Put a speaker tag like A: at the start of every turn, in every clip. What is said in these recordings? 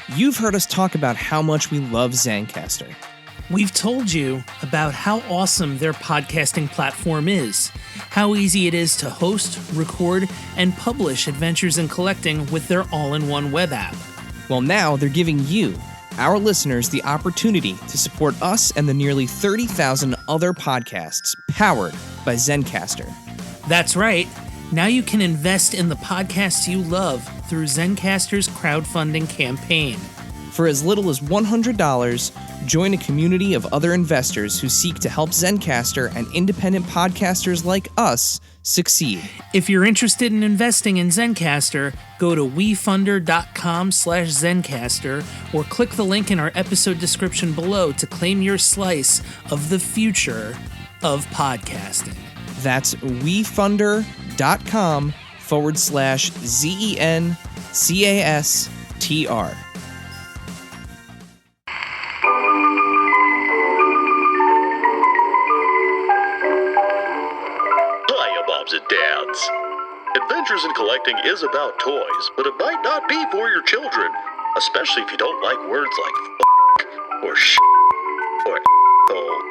A: You've heard us talk about how much we love Zencastr.
B: We've told you about how awesome their podcasting platform is, how easy it is to host, record, and publish Adventures in Collecting with their all-in-one web app.
A: Well, now they're giving you, our listeners, the opportunity to support us and the nearly 30,000 other podcasts powered by Zencastr.
B: That's right. Now you can invest in the podcasts you love through Zencastr's crowdfunding campaign.
A: For as little as $100, join a community of other investors who seek to help Zencastr and independent podcasters like us succeed.
B: If you're interested in investing in Zencastr, go to wefunder.com/Zencastr or click the link in our episode description below to claim your slice of the future of podcasting.
A: That's wefunder.com/ZENCASTR.
C: Moms and dads. Adventures in Collecting is about toys, but it might not be for your children, especially if you don't like words like f*** or sh** or hole.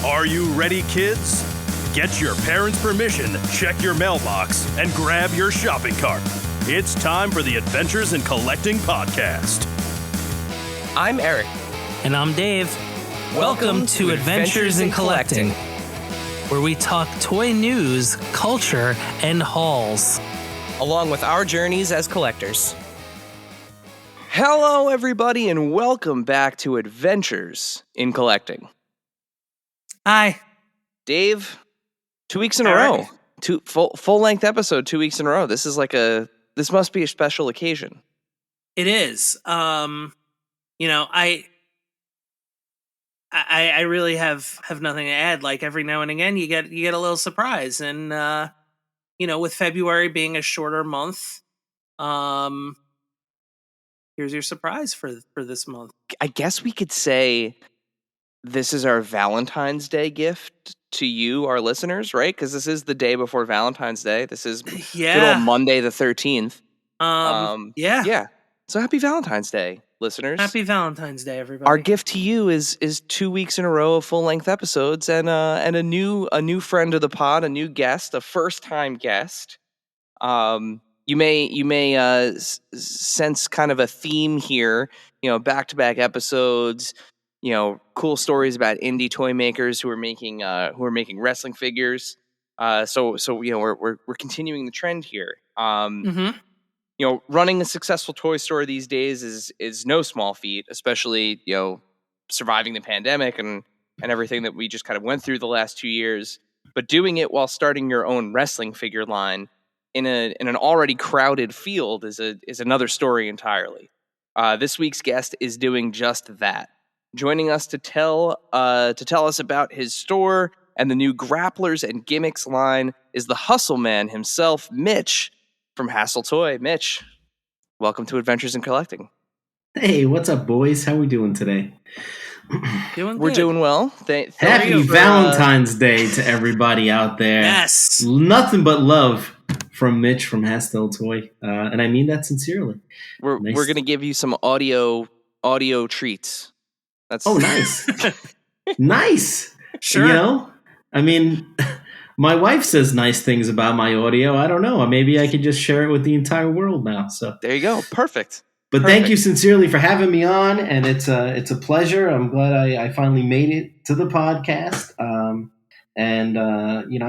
D: Are you ready, kids? Get your parents' permission, check your mailbox, and grab your shopping cart. It's time for the Adventures in Collecting podcast.
A: I'm Eric.
B: And I'm Dave. Welcome to Adventures in Collecting, where we talk toy news, culture, and hauls,
A: along with our journeys as collectors. Hello, everybody, and welcome back to Adventures in Collecting.
B: Hi.
A: Dave, 2 weeks in a row. Full-length episode 2 weeks in a row. This must be a special occasion.
B: It is. I really have nothing to add. Like every now and again, you get a little surprise, and with February being a shorter month, here's your surprise for this month.
A: I guess we could say this is our Valentine's Day gift to you, our listeners, right? Because this is the day before Valentine's Day. This is good old Monday the 13th. Yeah. So happy Valentine's Day, listeners.
B: Happy Valentine's Day, everybody.
A: Our gift to you is 2 weeks in a row of full-length episodes and a new friend of the pod, a new guest, a first-time guest. You may sense kind of a theme here, back-to-back episodes, cool stories about indie toy makers who are making wrestling figures. So we're continuing the trend here. Running a successful toy store these days is no small feat, especially, surviving the pandemic and everything that we just kind of went through the last 2 years. But doing it while starting your own wrestling figure line in an already crowded field is another story entirely. This week's guest is doing just that. Joining us to tell us about his store and the new Grapplers and Gimmicks line is the hustle man himself, Mitch, from Hastteltoy. Mitch, welcome to Adventures in Collecting.
E: Hey, what's up, boys? How we doing today?
A: We're doing well.
E: Happy Valentine's Day to everybody out there.
B: Yes.
E: Nothing but love from Mitch from Hastteltoy, and I mean that sincerely.
A: We're going to give you some audio treats.
E: Nice. Nice.
B: Sure.
E: I mean, my wife says nice things about my audio. I don't know. Maybe I could just share it with the entire world now. So
A: there you go. Perfect.
E: But thank you sincerely for having me on, and it's a pleasure. I'm glad I finally made it to the podcast, I'm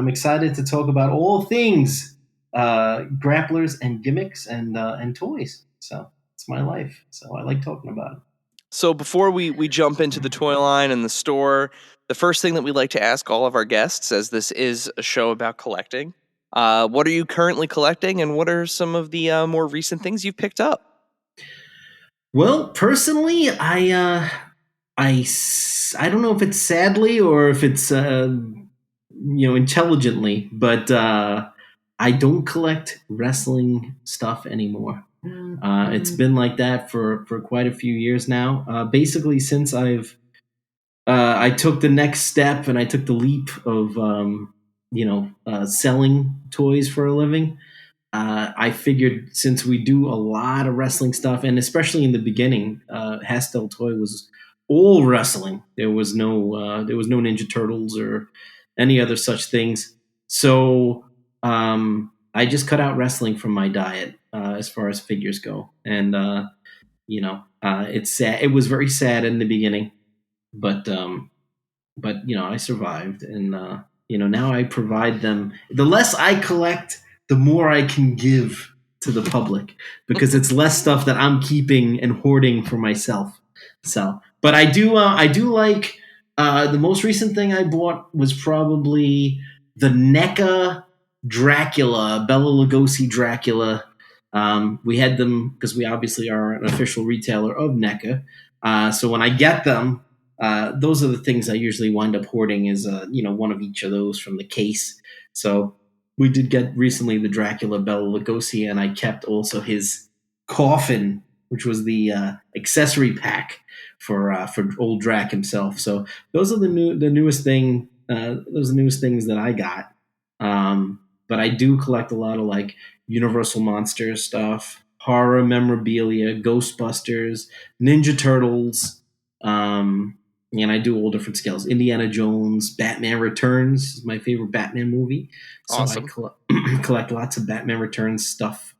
E: excited to talk about all things grapplers and gimmicks and toys. So it's my life. So I like talking about it.
A: So before we jump into the toy line and the store, the first thing that we like to ask all of our guests, as this is a show about collecting, what are you currently collecting, and what are some of the more recent things you've picked up?
E: Well, personally, I don't know if it's sadly or if it's intelligently, but I don't collect wrestling stuff anymore. It's been like that for quite a few years now. Basically, since I took the next step and I took the leap of selling toys for a living. I figured since we do a lot of wrestling stuff, and especially in the beginning, Hastteltoy was all wrestling. There was no Ninja Turtles or any other such things. So I just cut out wrestling from my diet as far as figures go, and it's sad. It was very sad in the beginning, but I survived, and now I provide them. The less I collect, the more I can give to the public because it's less stuff that I'm keeping and hoarding for myself. So, but I do like the most recent thing I bought was probably the NECA Dracula, Bela Lugosi Dracula. We had them because we obviously are an official retailer of NECA. So when I get them, those are the things I usually wind up hoarding is one of each of those from the case. So we did get recently the Dracula Bela Lugosi, and I kept also his coffin, which was the accessory pack for old Drac himself. So those are the newest thing. Those are the newest things that I got. But I do collect a lot of like Universal Monsters stuff, horror memorabilia, Ghostbusters, Ninja Turtles. And I do all different scales. Indiana Jones, Batman Returns is my favorite Batman movie. So
A: Awesome.
E: I collect lots of Batman Returns stuff.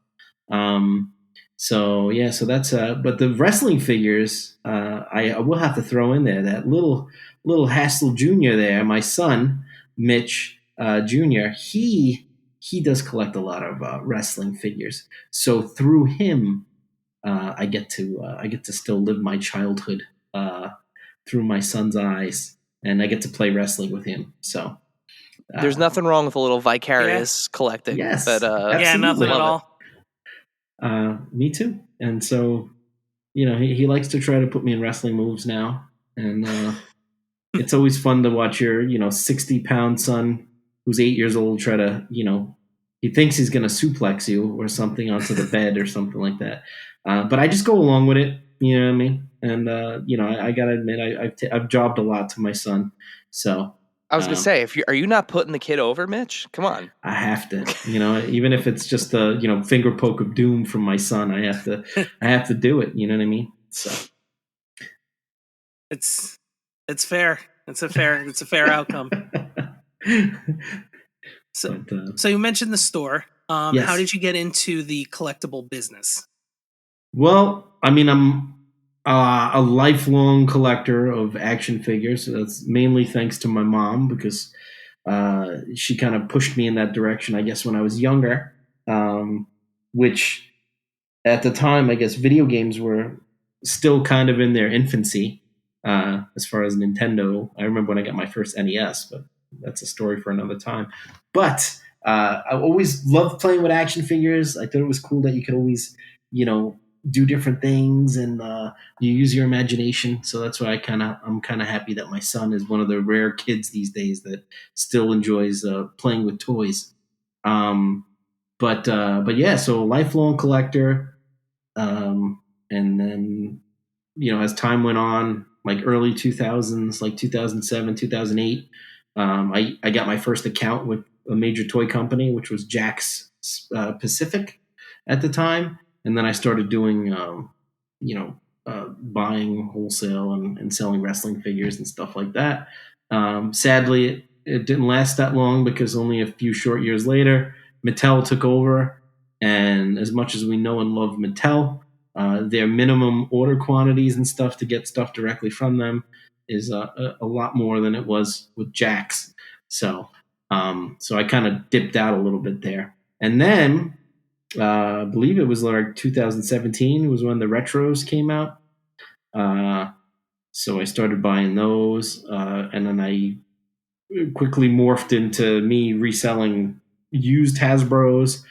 E: So that's but the wrestling figures, I will have to throw in there that little Hassel Jr. there, my son, Mitch Jr. He does collect a lot of wrestling figures. So through him, I get to still live my childhood through my son's eyes, and I get to play wrestling with him. So
A: There's nothing wrong with a little vicarious collecting.
E: Yes,
A: but
B: nothing at all.
E: Me too. And so, he likes to try to put me in wrestling moves now, and it's always fun to watch your 60-pound son who's 8 years old try to he thinks he's going to suplex you or something onto the bed or something like that. But I just go along with it. You know what I mean? And I gotta admit, I've jobbed a lot to my son. So
A: I was gonna say, are you not putting the kid over, Mitch? Come on.
E: I have to, even if it's just a finger poke of doom from my son, I have to do it. You know what I mean? So
B: it's fair. It's a fair outcome. So you mentioned the store.
E: Yes.
B: How did you get into the collectible business?
E: Well, I mean, I'm a lifelong collector of action figures. That's mainly thanks to my mom because she kind of pushed me in that direction, I guess, when I was younger, which at the time, I guess, video games were still kind of in their infancy as far as Nintendo. I remember when I got my first NES, but that's a story for another time. But I always loved playing with action figures. I thought it was cool that you could always, do different things and you use your imagination. So that's why I'm kind of happy that my son is one of the rare kids these days that still enjoys playing with toys. But yeah, so lifelong collector. And then, as time went on, like early 2000s, like 2007, 2008, I got my first account with a major toy company, which was Jakks Pacific at the time. And then I started doing, buying wholesale and selling wrestling figures and stuff like that. Sadly, it didn't last that long because only a few short years later, Mattel took over. And as much as we know and love Mattel, their minimum order quantities and stuff to get stuff directly from them is a lot more than it was with Jakks. So I kind of dipped out a little bit there. And then I believe it was like 2017 was when the retros came out. So I started buying those, and then I quickly morphed into me reselling used Hasbros,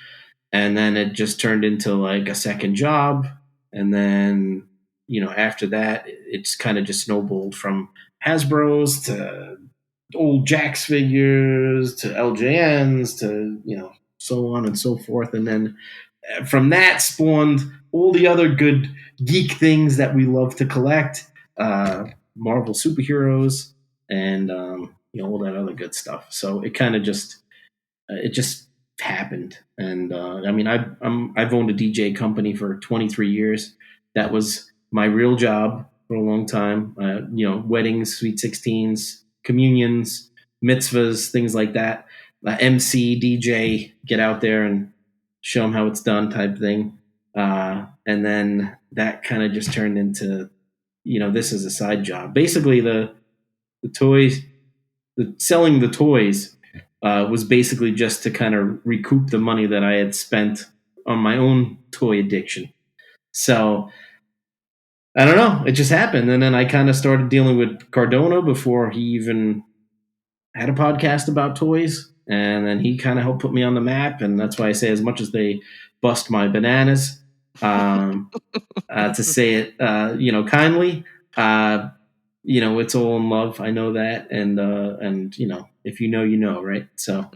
E: and then it just turned into like a second job. And then, after that, it's kind of just snowballed from Hasbros to old Jakks figures to LJNs to, so on and so forth. And then from that spawned all the other good geek things that we love to collect, Marvel superheroes and, all that other good stuff. So it kind of just happened. And I mean, I've owned a DJ company for 23 years. That was my real job for a long time. Weddings, sweet 16s, communions, mitzvahs, things like that. MC, DJ, get out there and show them how it's done type thing. And then that kind of just turned into, this is a side job. Basically, the toys, selling the toys was basically just to kind of recoup the money that I had spent on my own toy addiction. So I don't know. It just happened. And then I kind of started dealing with Cardona before he even had a podcast about toys. And then he kind of helped put me on the map. And that's why I say, as much as they bust my bananas, to say it, kindly, it's all in love. I know that. And if you know, right? So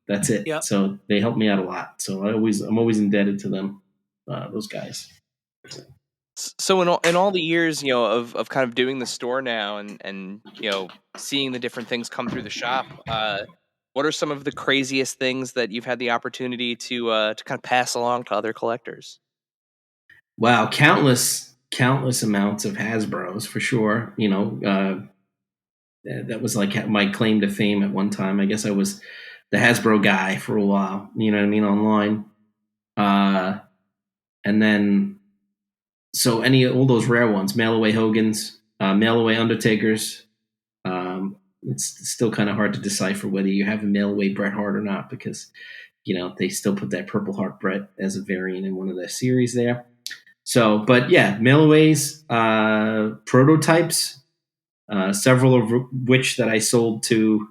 E: that's it.
B: Yep.
E: So they helped me out a lot. So I'm always indebted to them, those guys.
A: So in all the years, of kind of doing the store now and seeing the different things come through the shop, what are some of the craziest things that you've had the opportunity to kind of pass along to other collectors?
E: Wow, countless amounts of Hasbros for sure. That was like my claim to fame at one time. I guess I was the Hasbro guy for a while. You know what I mean, online. And then, so all those rare ones, mail away Hogan's, mail away Undertakers. It's still kind of hard to decipher whether you have a mail away Bret Hart or not, because they still put that Purple Heart Bret as a variant in one of their series there. So, but yeah, mail-aways, prototypes, several of which that I sold to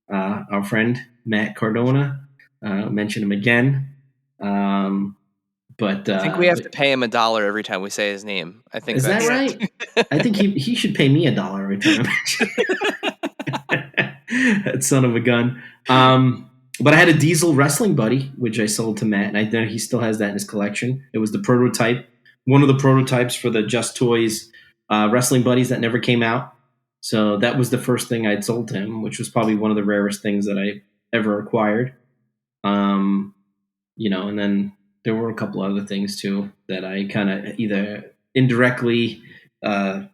E: our friend Matt Cardona. Mention him again. But
A: I think we have to pay him $1 every time we say his name. I think
E: is that right? I think he should pay me $1 every time. That son of a gun. But I had a Diesel wrestling buddy, which I sold to Matt, and I know he still has that in his collection. It was the prototype. One of the prototypes for the Just Toys wrestling buddies that never came out. So that was the first thing I'd sold to him, which was probably one of the rarest things that I ever acquired. And then there were a couple other things too that I kind of either indirectly or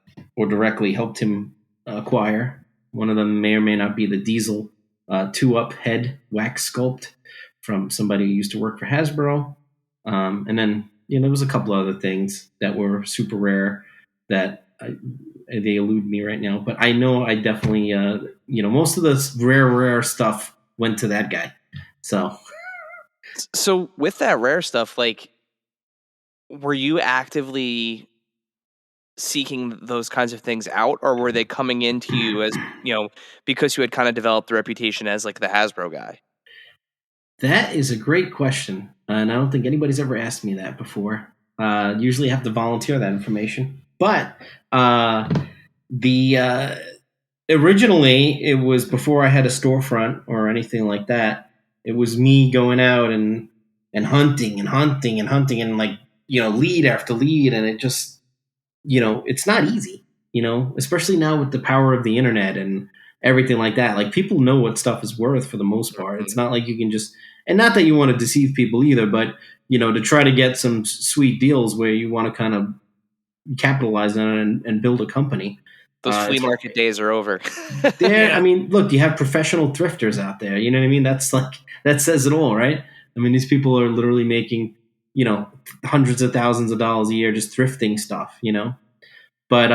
E: directly helped him acquire. One of them may or may not be the Diesel 2-up head wax sculpt from somebody who used to work for Hasbro. And then there was a couple other things that were super rare that they elude me right now. But I know I definitely, most of the rare stuff went to that guy.
A: So with that rare stuff, like, were you actively seeking those kinds of things out, or were they coming into you as, because you had kind of developed the reputation as like the Hasbro guy?
E: That is a great question. And I don't think anybody's ever asked me that before. Usually I have to volunteer that information. But originally it was before I had a storefront or anything like that. It was me going out and hunting and like, lead after lead. And it just, it's not easy, especially now with the power of the internet and everything like that. Like, people know what stuff is worth for the most part. It's not like you can just, and not that you want to deceive people either, but, to try to get some sweet deals where you want to kind of capitalize on it and build a company.
A: Those flea market days are over.
E: I mean, look, you have professional thrifters out there. You know what I mean? That's like, that says it all, right? I mean, these people are literally making, hundreds of thousands of dollars a year just thrifting stuff, But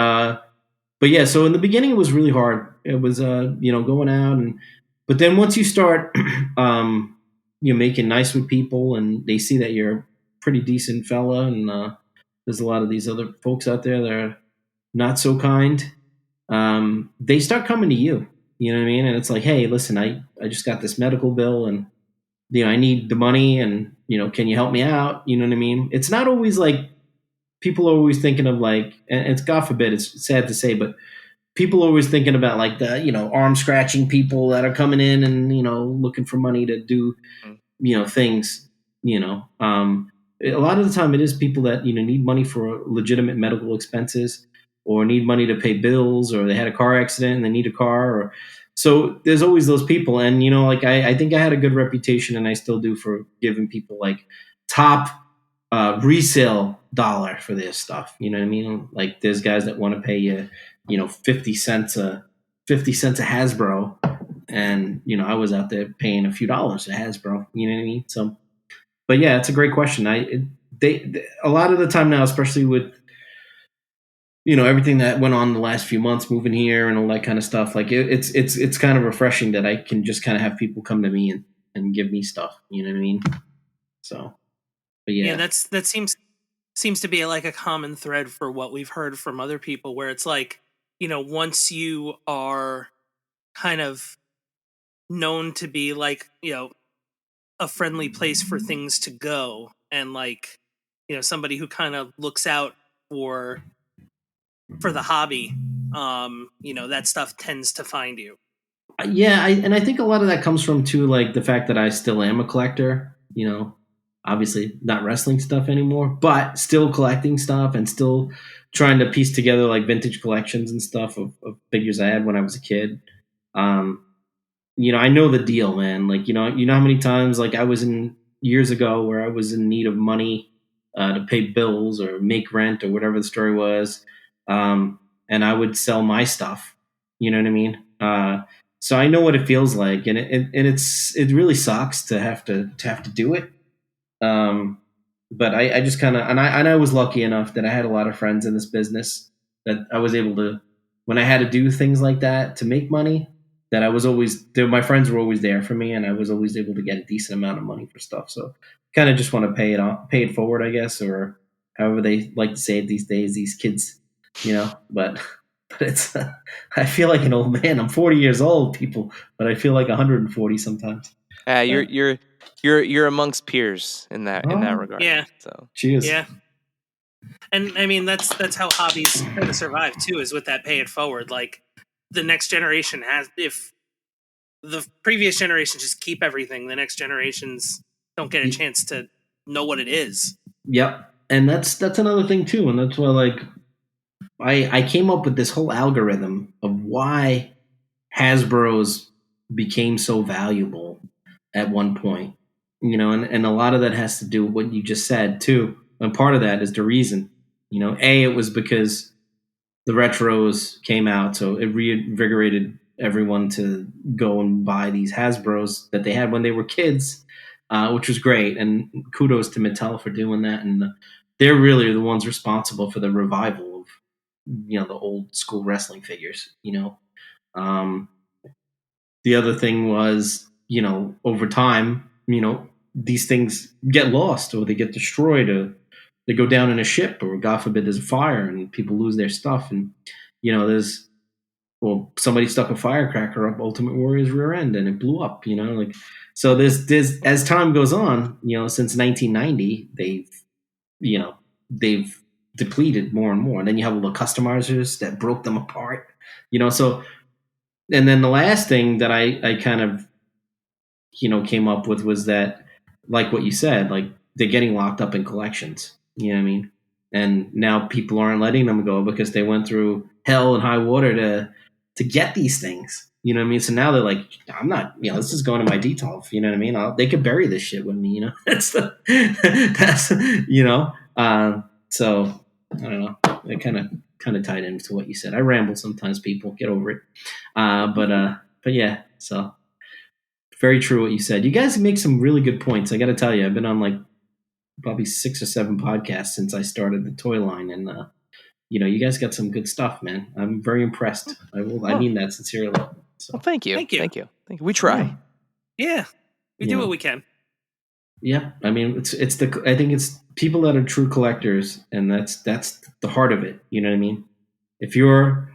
E: yeah, so in the beginning it was really hard. It was, going out but then once you start, making nice with people and they see that you're a pretty decent fella, and there's a lot of these other folks out there that are not so kind, they start coming to you. You know what I mean? And it's like, hey, listen, I just got this medical bill and, I need the money and, can you help me out? You know what I mean? It's not always like, people are always thinking of like, and it's, God forbid, it's sad to say, but people are always thinking about like the, arm scratching people that are coming in and, looking for money to do, things, a lot of the time it is people that, need money for legitimate medical expenses or need money to pay bills, or they had a car accident and they need a car, or So there's always those people, and like I think I had a good reputation, and I still do, for giving people like top resale dollar for their stuff. You know what I mean? Like there's guys that want to pay you, 50 cents a Hasbro, and I was out there paying a few dollars a Hasbro. You know what I mean? So, but yeah, it's a great question. They a lot of the time now, especially with everything that went on the last few months, moving here and all that kind of stuff. Like it's kind of refreshing that I can just kind of have people come to me and give me stuff. You know what I mean? So, but
B: Yeah,
E: yeah,
B: that seems to be like a common thread for what we've heard from other people, where it's like, once you are kind of known to be like, a friendly place for things to go, and like, somebody who kind of looks out for the hobby, that stuff tends to find you.
E: yeah, and I think a lot of that comes from too, like the fact that I still am a collector. Obviously not wrestling stuff anymore, but still collecting stuff and still trying to piece together like vintage collections and stuff of figures I had when I was a kid. Um, I know the deal, man. Like, how many times like I was in years ago where I was in need of money to pay bills or make rent or whatever the story was, and I would sell my stuff. You know what I mean? So I know what it feels like, and it really sucks to have to do it. Um, but I just kind of, and I was lucky enough that I had a lot of friends in this business that I was able to, when I had to do things like that to make money, that I was always there. My friends were always there for me, and I was always able to get a decent amount of money for stuff. So kind of just want to pay it forward, I guess, or however they like to say it these days, these kids, but it's, I feel like an old man. I'm 40 years old, people, but I feel like 140 sometimes.
A: You're you're amongst peers in that
E: Oh,
A: regard.
B: Yeah.
A: So
E: cheers.
B: Yeah. And I mean, that's how hobbies try to survive too, is with that pay it forward. Like, the next generation has, if the previous generations just keep everything, the next generations don't get a chance to know what it is.
E: Yep. And that's another thing too, and that's why like I came up with this whole algorithm of why Hasbro's became so valuable at one point. And a lot of that has to do with what you just said too. And part of that is the reason. It was because the retros came out, so it reinvigorated everyone to go and buy these Hasbro's that they had when they were kids, which was great. And kudos to Mattel for doing that. And they're really the ones responsible for the revival of the old school wrestling figures. Um, the other thing was, over time, these things get lost or they get destroyed or they go down in a ship or God forbid there's a fire and people lose their stuff. And, there's, well, somebody stuck a firecracker up Ultimate Warrior's rear end and it blew up, like, so there's, as time goes on, since 1990, they've depleted more and more. And then you have all the customizers that broke them apart, so, and then the last thing that I kind of, came up with was that, like what you said, like they're getting locked up in collections. You know what I mean? And now people aren't letting them go because they went through hell and high water to get these things. You know what I mean? So now they're like, I'm not, this is going to my detolf. You know what I mean? They could bury this shit with me. That's So I don't know. It kind of tied into what you said. I ramble sometimes. People get over it. But yeah. So very true what you said. You guys make some really good points. I got to tell you, I've been on like probably 6 or 7 podcasts since I started the toy line, and you guys got some good stuff, man. I'm very impressed. I mean that sincerely. So.
A: Well, thank you.
B: Thank you.
A: Thank you. We try.
B: Yeah, we do what we can.
E: Yeah, I mean, I think it's people that are true collectors, and that's the heart of it. You know what I mean? If you're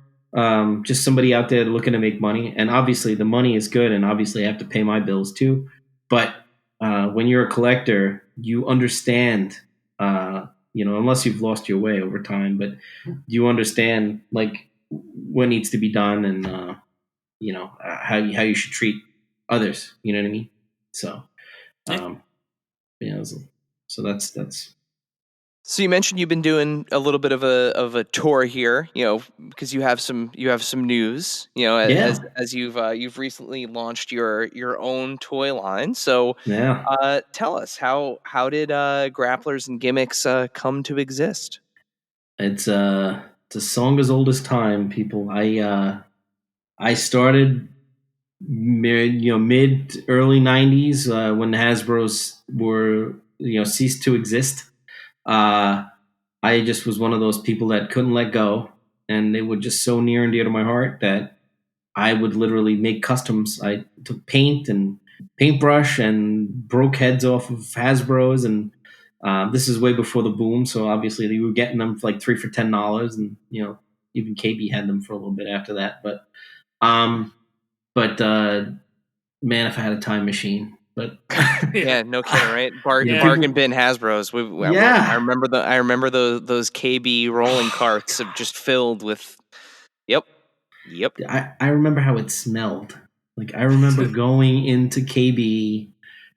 E: just somebody out there looking to make money, and obviously the money is good, and obviously I have to pay my bills too. But when you're a collector, you understand, unless you've lost your way over time, but you understand like what needs to be done, and how you should treat others. You know what I mean? So,
B: Yeah.
E: so that's
A: So you mentioned you've been doing a little bit of a tour here, because you have some news,
E: Yeah.
A: as you've recently launched your own toy line. So
E: Yeah.
A: tell us how did Grapplers and Gimmicks come to exist?
E: It's a song as old as time, people. I started mid early 90s when Hasbro's were ceased to exist. Uh, I just was one of those people that couldn't let go, and they were just so near and dear to my heart that I would literally make customs. I took paint and paintbrush and broke heads off of Hasbro's, and this is way before the boom. So obviously, you were getting them for like 3 for $10, and even KB had them for a little bit after that. Um, but man, if I had a time machine, but
A: Yeah, no kidding, right?
E: Yeah,
A: Bargain
E: people-
A: bin Hasbro's.
E: Yeah.
A: I remember those KB rolling carts of just filled with. Yep.
E: I remember how it smelled. Like I remember going into KB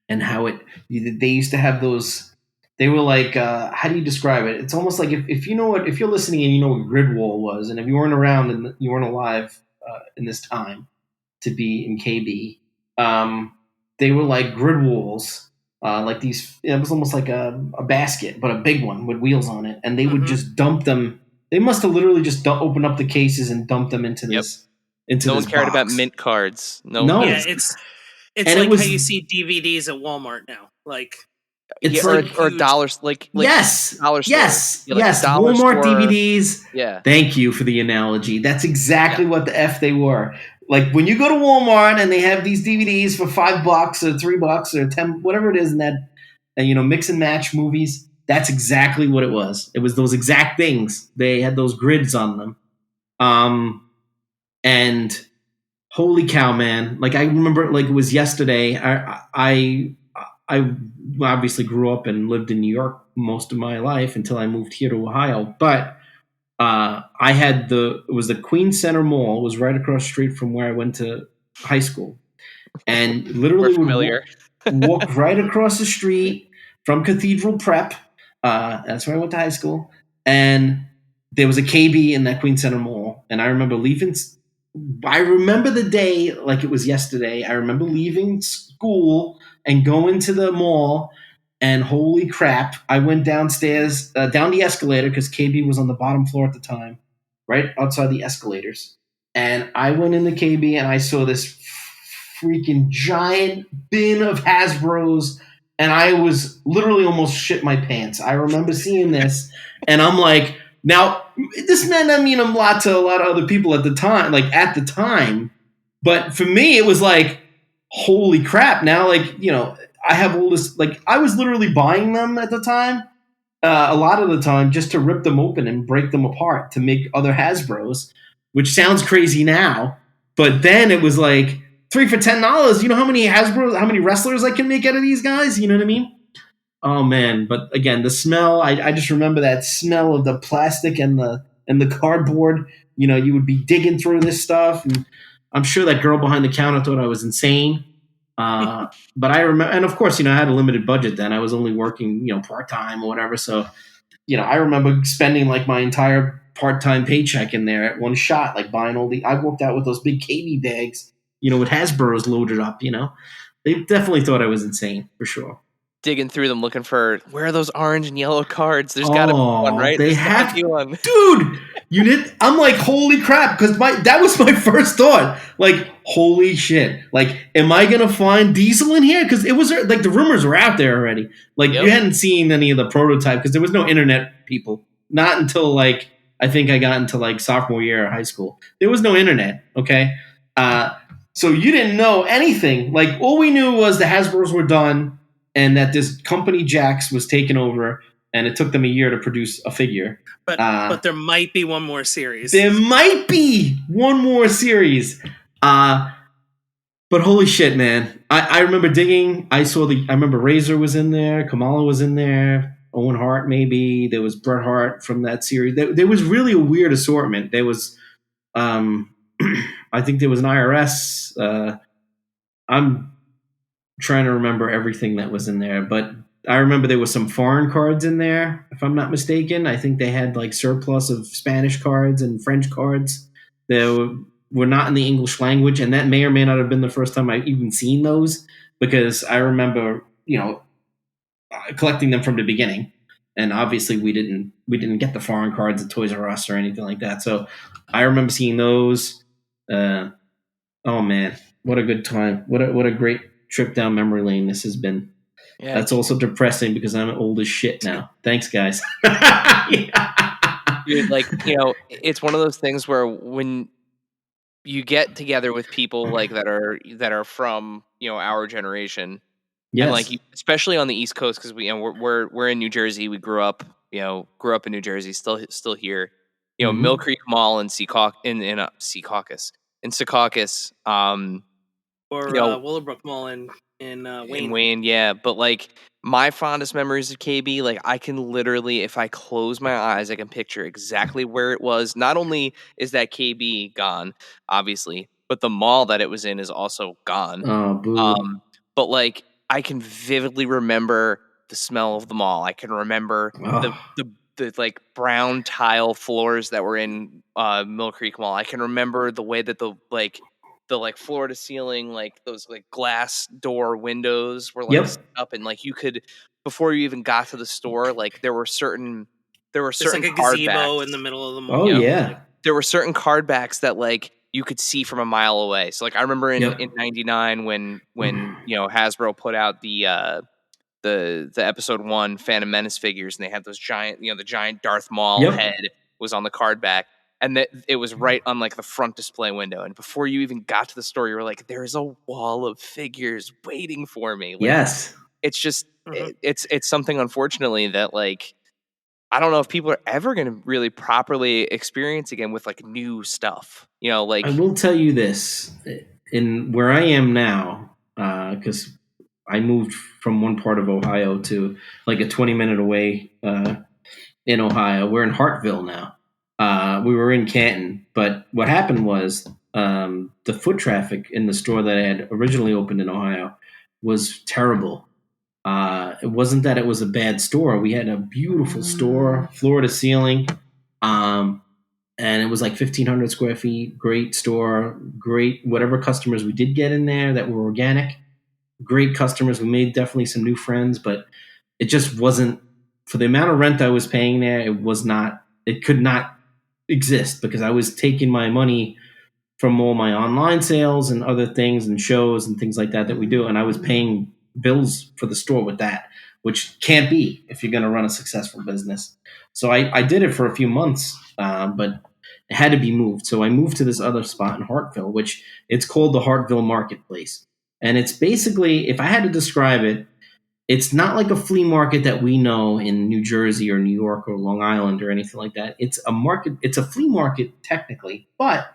E: and how they used to have those. They were like, how do you describe it? It's almost like if you know if you're listening and you know what grid wall was, and if you weren't around and you weren't alive in this time to be in KB, they were like grid walls, like these. It was almost like a basket, but a big one with wheels on it, and they would just dump them. They must have literally just opened up the cases and dumped them into
A: Yep.
E: this. Into
A: No
E: this
A: one cared about
E: box.
A: mint cards.
E: No.
B: Yeah, it's
E: And
B: like
E: it was-
B: how you see DVDs at Walmart now. Like
E: It's
A: Yeah,
E: like
A: or
B: huge.
A: dollars, like
E: yes,
A: dollar store.
E: yes,
A: Yeah, like
E: yes.
A: dollar
E: Walmart
A: store.
E: DVDs.
A: Yeah.
E: Thank you for the analogy. That's exactly what the F they were. Like when you go to Walmart and they have these DVDs for $5 or $3 or 10, whatever it is, and that, mix and match movies. That's exactly what it was. It was those exact things. They had those grids on them. And holy cow, man! Like I remember, like it was yesterday. I obviously grew up and lived in New York most of my life until I moved here to Ohio. But I had it was the Queen Center Mall. It was right across the street from where I went to high school, and literally
A: We're familiar.
E: walk right across the street from Cathedral Prep. That's where I went to high school, and there was a KB in that Queen Center Mall, and I remember leaving. I remember the day like it was yesterday. I remember leaving school and going to the mall, and holy crap, I went downstairs, down the escalator because KB was on the bottom floor at the time, right outside the escalators. And I went into KB and I saw this freaking giant bin of Hasbro's, and I was literally almost shit my pants. I remember seeing this, and I'm like, now this meant mean a lot to a lot of other people at the time, but for me it was like, holy crap! Now I have all this. Like I was literally buying them at the time, a lot of the time, just to rip them open and break them apart to make other Hasbro's, which sounds crazy now, but then it was like 3 for $10. You know how many wrestlers I can make out of these guys? You know what I mean? Oh man! But again, the smell. I just remember that smell of the plastic and the cardboard. You would be digging through this stuff, and I'm sure that girl behind the counter thought I was insane. But I remember, and of course, I had a limited budget then. I was only working, part time or whatever. So, I remember spending like my entire part time paycheck in there at one shot, like buying I walked out with those big KB bags, with Hasbro's loaded up. They definitely thought I was insane for sure.
A: Digging through them, looking for where are those orange and yellow cards? There's got to be one, right?
E: They
A: There's gotta
E: have
A: be one.
E: Dude. You did. I'm like, holy crap, because that was my first thought. Like, holy shit! Like, am I gonna find Diesel in here? Because it was like the rumors were out there already. Like,
A: Yep.
E: You hadn't seen any of the prototype because there was no internet. People, not until like I think I got into like sophomore year of high school. There was no internet. Okay, so you didn't know anything. Like, all we knew was the Hasbro's were done, and that this company Jax was taken over, and it took them a year to produce a figure.
B: But there might be one more series.
E: There might be one more series. But holy shit, man. I remember digging. I remember Razor was in there. Kamala was in there. Owen Hart, maybe. There was Bret Hart from that series. There was really a weird assortment. There was, I think there was an IRS. I'm trying to remember everything that was in there, but I remember there was some foreign cards in there, if I'm not mistaken. I think they had like surplus of Spanish cards and French cards that were not in the English language, and that may or may not have been the first time I've even seen those, because I remember, collecting them from the beginning, and obviously we didn't get the foreign cards at Toys R Us or anything like that. So I remember seeing those. Oh man, what a good time! What a great trip down memory lane this has been.
A: Yeah,
E: That's also depressing because I'm old as shit now. Thanks, guys.
A: dude, like, it's one of those things where when you get together with people like that are from, our generation, and like,
E: Yes.
A: especially on the East Coast, because we're in New Jersey. We grew up in New Jersey, still here. Mill
E: Mhm.
A: Creek Mall in Secaucus,
B: Or
A: you know,
B: Willowbrook Mall in
A: in
B: Wayne.
A: Wayne, yeah. But like, my fondest memories of KB, like, I can literally, if I close my eyes, I can picture exactly where it was. Not only is that KB gone, obviously, but the mall that it was in is also gone.
E: Oh, boo.
A: Um, but like, I can vividly remember the smell of the mall. I can remember the
E: Oh.
A: the like brown tile floors that were in Mill Creek Mall. I can remember the way that the floor to ceiling, like those like glass door windows were like set
E: Yep.
A: up, and like you could, before you even got to the store, like there were
B: There's
A: certain
B: like a
A: card
B: gazebo in the
A: backs.
B: middle of the
E: Oh,
B: mall.
A: Yep.
E: yeah.
A: There were certain card backs that like you could see from a mile away. So like, I remember
E: Yep.
A: in '99 when Hasbro put out the episode 1 Phantom Menace figures, and they had those giant, the giant Darth Maul
E: Yep.
A: head was on the card back, and that it was right on like the front display window. And before you even got to the store, you were like, "There's a wall of figures waiting for me." Like,
E: Yes.
A: it's just
B: Mhm.
A: it's something, unfortunately, that like, I don't know if people are ever going to really properly experience again with like new stuff.
E: I
A: Like,
E: will tell you this. In where I am now, because I moved from one part of Ohio to like a 20-minute away in Ohio. We're in Hartville now. We were in Canton, but what happened was the foot traffic in the store that I had originally opened in Ohio was terrible. It wasn't that it was a bad store. We had a beautiful store, floor to ceiling, um, and it was like 1,500 square feet. Great store, great whatever customers we did get in there that were organic. Great customers. We made definitely some new friends, but it just wasn't for the amount of rent I was paying there. It was not. It could not exist because I was taking my money from all my online sales and other things and shows and things like that we do, and I was paying bills for the store with that, which can't be if you're going to run a successful business. So I did it for a few months, but it had to be moved. So I moved to this other spot in Hartville, which it's called the Hartville Marketplace, and it's basically, if I had to describe it, it's not like a flea market that we know in New Jersey or New York or Long Island or anything like that. It's a market. It's a flea market technically, but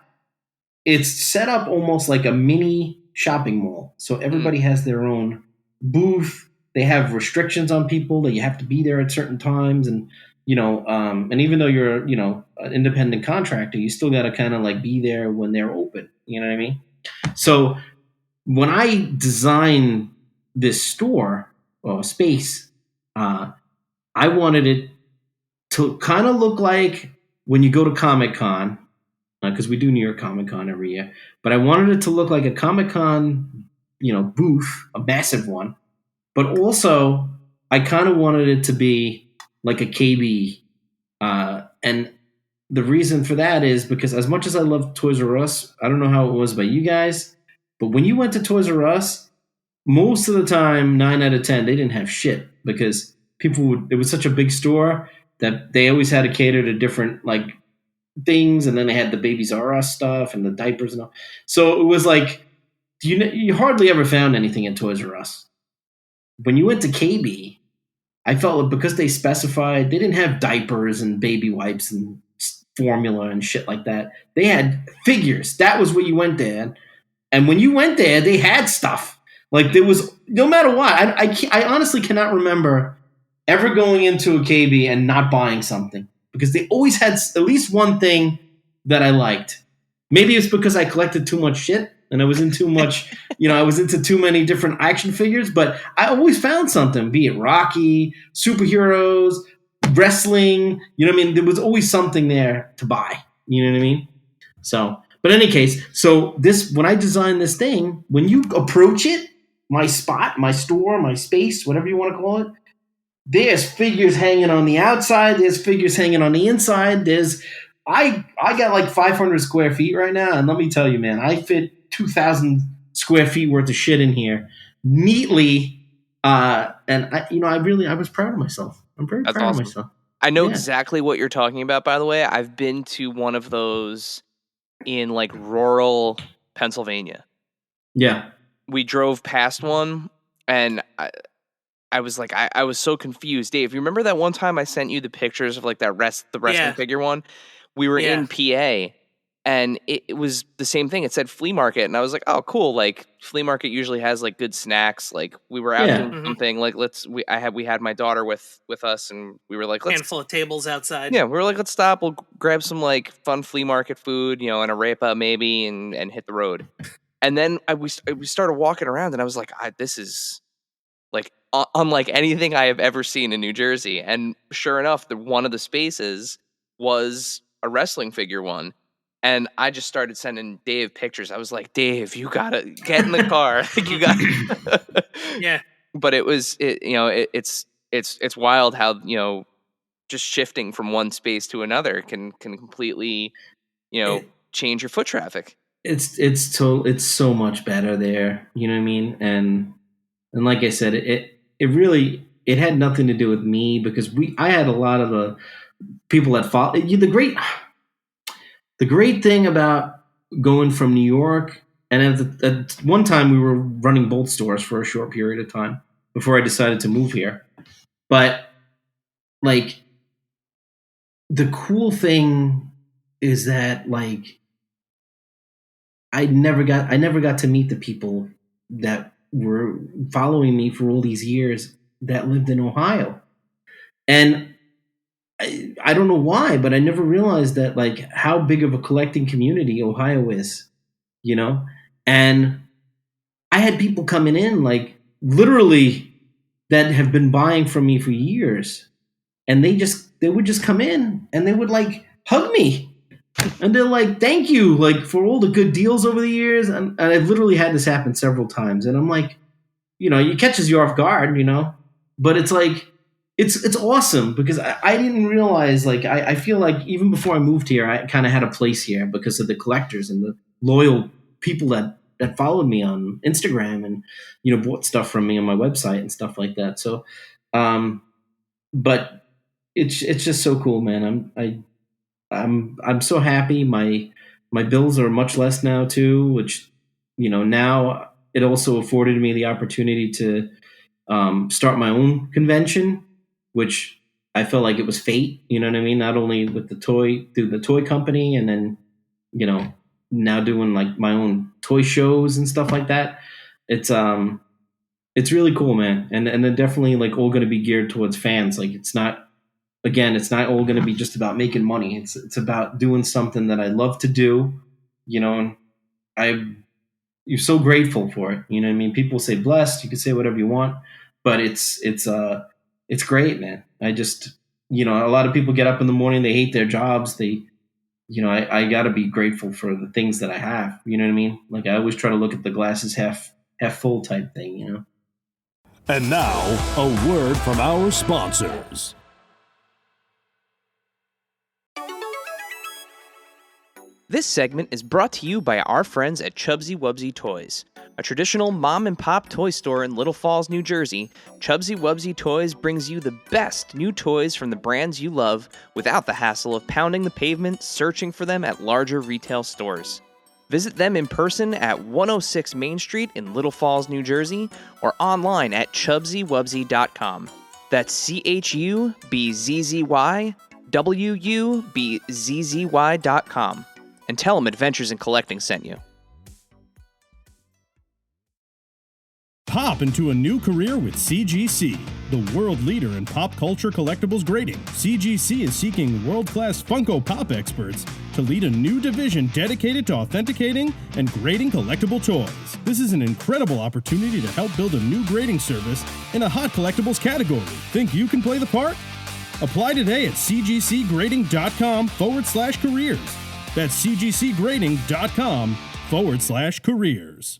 E: it's set up almost like a mini shopping mall. So everybody has their own booth. They have restrictions on people that you have to be there at certain times, and and even though you're an independent contractor, you still got to kind of like be there when they're open. You know what I mean? So when I design this store or space, I wanted it to kind of look like when you go to Comic Con, because we do New York Comic Con every year. But I wanted it to look like a Comic Con, booth, a massive one. But also, I kind of wanted it to be like a KB. And the reason for that is because as much as I love Toys R Us, I don't know how it was by you guys, but when you went to Toys R Us, most of the time, 9 out of 10, they didn't have shit because it was such a big store that they always had to cater to different like things, and then they had the Babies R Us stuff and the diapers and all. So it was like you hardly ever found anything at Toys R Us. When you went to KB, I felt like because they specified they didn't have diapers and baby wipes and formula and shit like that. They had figures. That was what you went there. And when you went there, they had stuff. Like there was no matter what. I honestly cannot remember ever going into a KB and not buying something because they always had at least one thing that I liked. Maybe it's because I collected too much shit, and I was in too much, I was into too many different action figures, but I always found something, be it Rocky, superheroes, wrestling, you know what I mean? There was always something there to buy, you know what I mean? So, but in any case, when I designed this thing, when you approach it, my spot, my store, my space, whatever you want to call it, there's figures hanging on the outside, there's figures hanging on the inside, I got like 500 square feet right now, and let me tell you, man, I fit 2,000 square feet worth of shit in here neatly, and I was proud of myself. I'm very
A: That's
E: proud
A: awesome.
E: of myself.
A: I know
E: Yeah.
A: exactly what you're talking about, by the way. I've been to one of those in like rural Pennsylvania.
E: Yeah.
A: We drove past one, and I was like, I was so confused. Dave, you remember that one time I sent you the pictures of like the wrestling figure one? We were in PA, and it was the same thing. It said flea market, and I was like, oh, cool. Like flea market usually has like good snacks. Like we were out doing something. Like we had my daughter with us, and we were like,
B: handful of tables outside.
A: Yeah, we were like, let's stop. We'll grab some like fun flea market food, and a arepa maybe, and hit the road. And then we started walking around, and I was like, this is like unlike anything I have ever seen in New Jersey. And sure enough, one of the spaces was a wrestling figure one. And I just started sending Dave pictures. I was like, Dave, you gotta get in the car. Like you got.
B: Yeah.
A: But it's wild how just shifting from one space to another can completely change your foot traffic.
E: It's so much better there. You know what I mean? And like I said, it really had nothing to do with me, because I had a lot of the people that follow the great thing about going from New York, and at one time we were running both stores for a short period of time before I decided to move here. But like the cool thing is that like I never got to meet the people that were following me for all these years that lived in Ohio. And I don't know why, but I never realized that like how big of a collecting community Ohio is, And I had people coming in like literally that have been buying from me for years, and they would just come in and they would like hug me. And they're like, thank you, like, for all the good deals over the years. And I've literally had this happen several times. And I'm like, it catches you off guard, But it's like, it's awesome, because I didn't realize, like, I feel like even before I moved here, I kind of had a place here because of the collectors and the loyal people that followed me on Instagram and, bought stuff from me on my website and stuff like that. So, but it's just so cool, man. I'm so happy. My bills are much less now too, which now it also afforded me the opportunity to start my own convention, which I felt like it was fate. You know what I mean? Not only with through the toy company, and then now doing like my own toy shows and stuff like that. It's really cool, man, and they're definitely like all going to be geared towards fans. Like it's not all going to be just about making money. It's about doing something that I love to do, and you're so grateful for it. You know what I mean? People say blessed, you can say whatever you want, but it's great, man. I just, a lot of people get up in the morning, they hate their jobs. I got to be grateful for the things that I have. You know what I mean? Like I always try to look at the glasses half full type thing,
D: And now, a word from our sponsors.
A: This segment is brought to you by our friends at Chubsy Wubsy Toys. A traditional mom-and-pop toy store in Little Falls, New Jersey, Chubsy Wubsy Toys brings you the best new toys from the brands you love without the hassle of pounding the pavement searching for them at larger retail stores. Visit them in person at 106 Main Street in Little Falls, New Jersey, or online at ChubsyWubsy.com. That's ChubsyWubsy.com. And tell them Adventures in Collecting sent you.
D: hop into a new career with CGC, the world leader in pop culture collectibles grading. CGC is seeking world-class Funko Pop experts to lead a new division dedicated to authenticating and grading collectible toys. This is an incredible opportunity to help build a new grading service in a hot collectibles category. Think you can play the part? Apply today at cgcgrading.com/careers. That's cgcgrading.com/careers.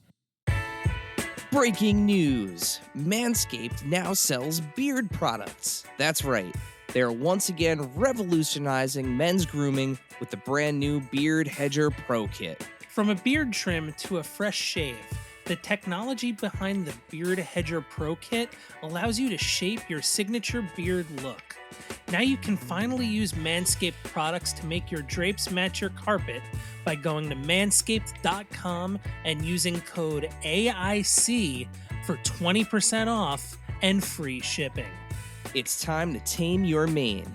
A: Breaking news! Manscaped now sells beard products. That's right. They are once again revolutionizing men's grooming with the brand new Beard Hedger Pro Kit.
B: From a beard trim to a fresh shave, the technology behind the Beard Hedger Pro Kit allows you to shape your signature beard look. Now you can finally use Manscaped products to make your drapes match your carpet by going to Manscaped.com and using code AIC for 20% off and free shipping.
A: It's time to tame your mane.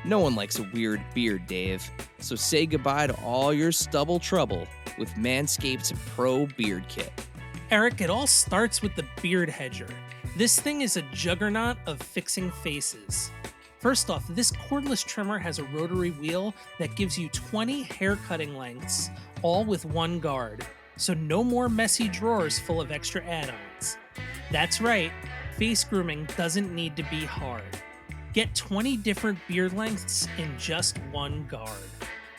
A: No one likes a weird beard, Dave. So say goodbye to all your stubble trouble with Manscaped's Pro Beard Kit.
B: Eric, it all starts with the Beard Hedger. This thing is a juggernaut of fixing faces. First off, this cordless trimmer has a rotary wheel that gives you 20 hair cutting lengths, all with one guard. So no more messy drawers full of extra add-ons. That's right, face grooming doesn't need to be hard. Get 20 different beard lengths in just one guard.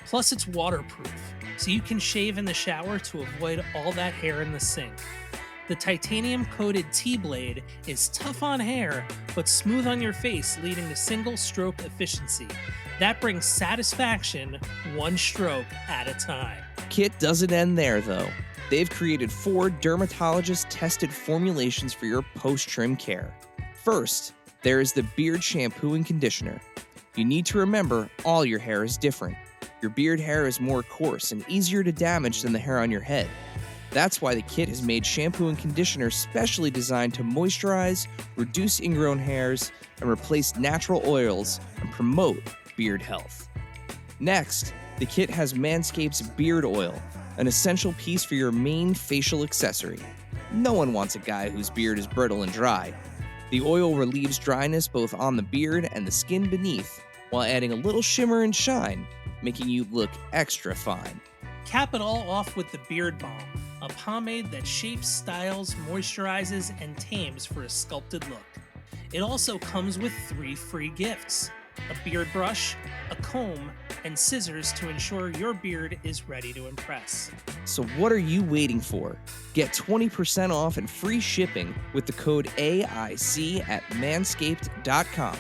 B: Plus it's waterproof, so you can shave in the shower to avoid all that hair in the sink. The titanium-coated T-blade is tough on hair, but smooth on your face, leading to single-stroke efficiency. That brings satisfaction one stroke at a time.
A: Kit doesn't end there, though. They've created 4 dermatologist-tested formulations for your post-trim care. First, there is the beard shampoo and conditioner. You need to remember all your hair is different. Your beard hair is more coarse and easier to damage than the hair on your head. That's why the kit has made shampoo and conditioner specially designed to moisturize, reduce ingrown hairs, and replace natural oils and promote beard health. Next, the kit has Manscaped's Beard Oil, an essential piece for your main facial accessory. No one wants a guy whose beard is brittle and dry. The oil relieves dryness both on the beard and the skin beneath, while adding a little shimmer and shine, making you look extra fine.
B: Cap it all off with the Beard Balm, a pomade that shapes, styles, moisturizes, and tames for a sculpted look. It also comes with 3 free gifts: a beard brush, a comb, and scissors to ensure your beard is ready to impress.
A: So what are you waiting for? Get 20% off and free shipping with the code AIC at manscaped.com.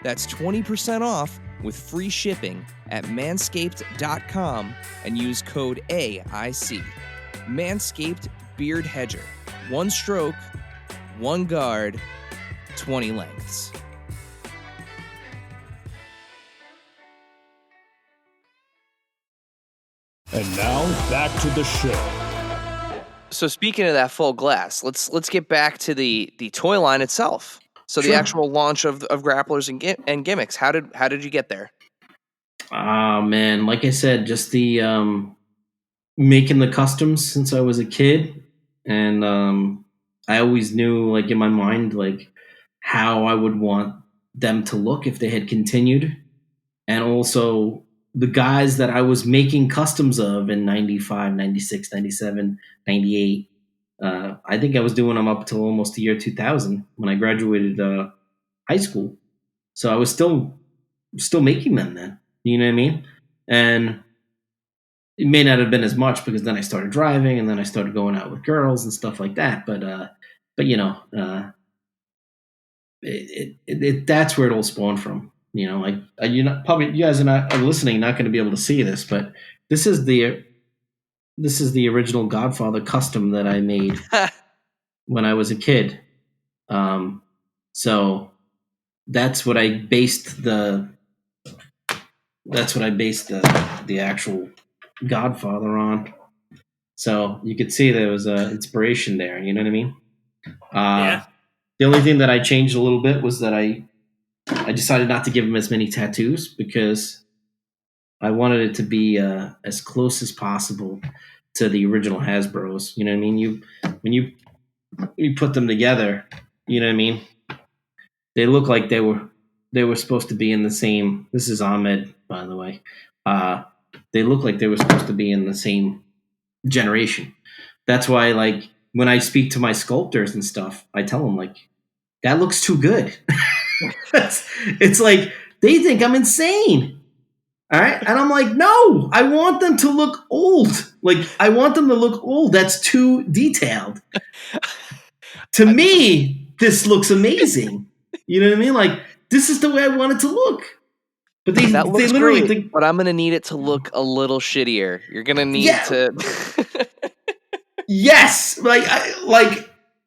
A: That's 20% off with free shipping at manscaped.com and use code AIC. Manscaped Beard Hedger. 1 stroke, 1 guard, 20 lengths.
D: And now, back to the show.
A: So speaking of that full glass, let's get back to the toy line itself. So
E: Sure.
A: the actual launch of Grapplers and Gimmicks. How did you get there?
E: Ah, man, like I said, just the making the customs since I was a kid, and I always knew, like, in my mind, like, how I would want them to look if they had continued, and also the guys that I was making customs of in 95, 96, 97, 98. I think I was doing them up till almost the year 2000 when I graduated high school. So I was still making them then. You know what I mean? And it may not have been as much because then I started driving and then I started going out with girls and stuff like that. But you know, that's where it all spawned from. You know, like probably you guys are listening, not going to be able to see this, but this is the original Godfather custom that I made when I was a kid. So that's what I based the actual Godfather on. So you could see there was a inspiration there. You know what I mean?
B: Yeah.
E: The only thing that I changed a little bit was that I decided not to give him as many tattoos because I wanted it to be as close as possible to the original Hasbro's. You know what I mean? When you you put them together, you know what I mean? They look like they were supposed to be in the same. This is Ahmed, by the way. They look like they were supposed to be in the same generation. That's why, like, when I speak to my sculptors and stuff, I tell them like, that looks too good. It's like they think I'm insane. All right. And I'm like, no, I want them to look old. Like, I want them to look old. That's too detailed. To me, this looks amazing. You know what I mean? Like, this is the way I want it to look. But they
A: looks
E: literally
A: great,
E: think,
A: but I'm gonna need it to look a little shittier. You're gonna need to.
E: yes,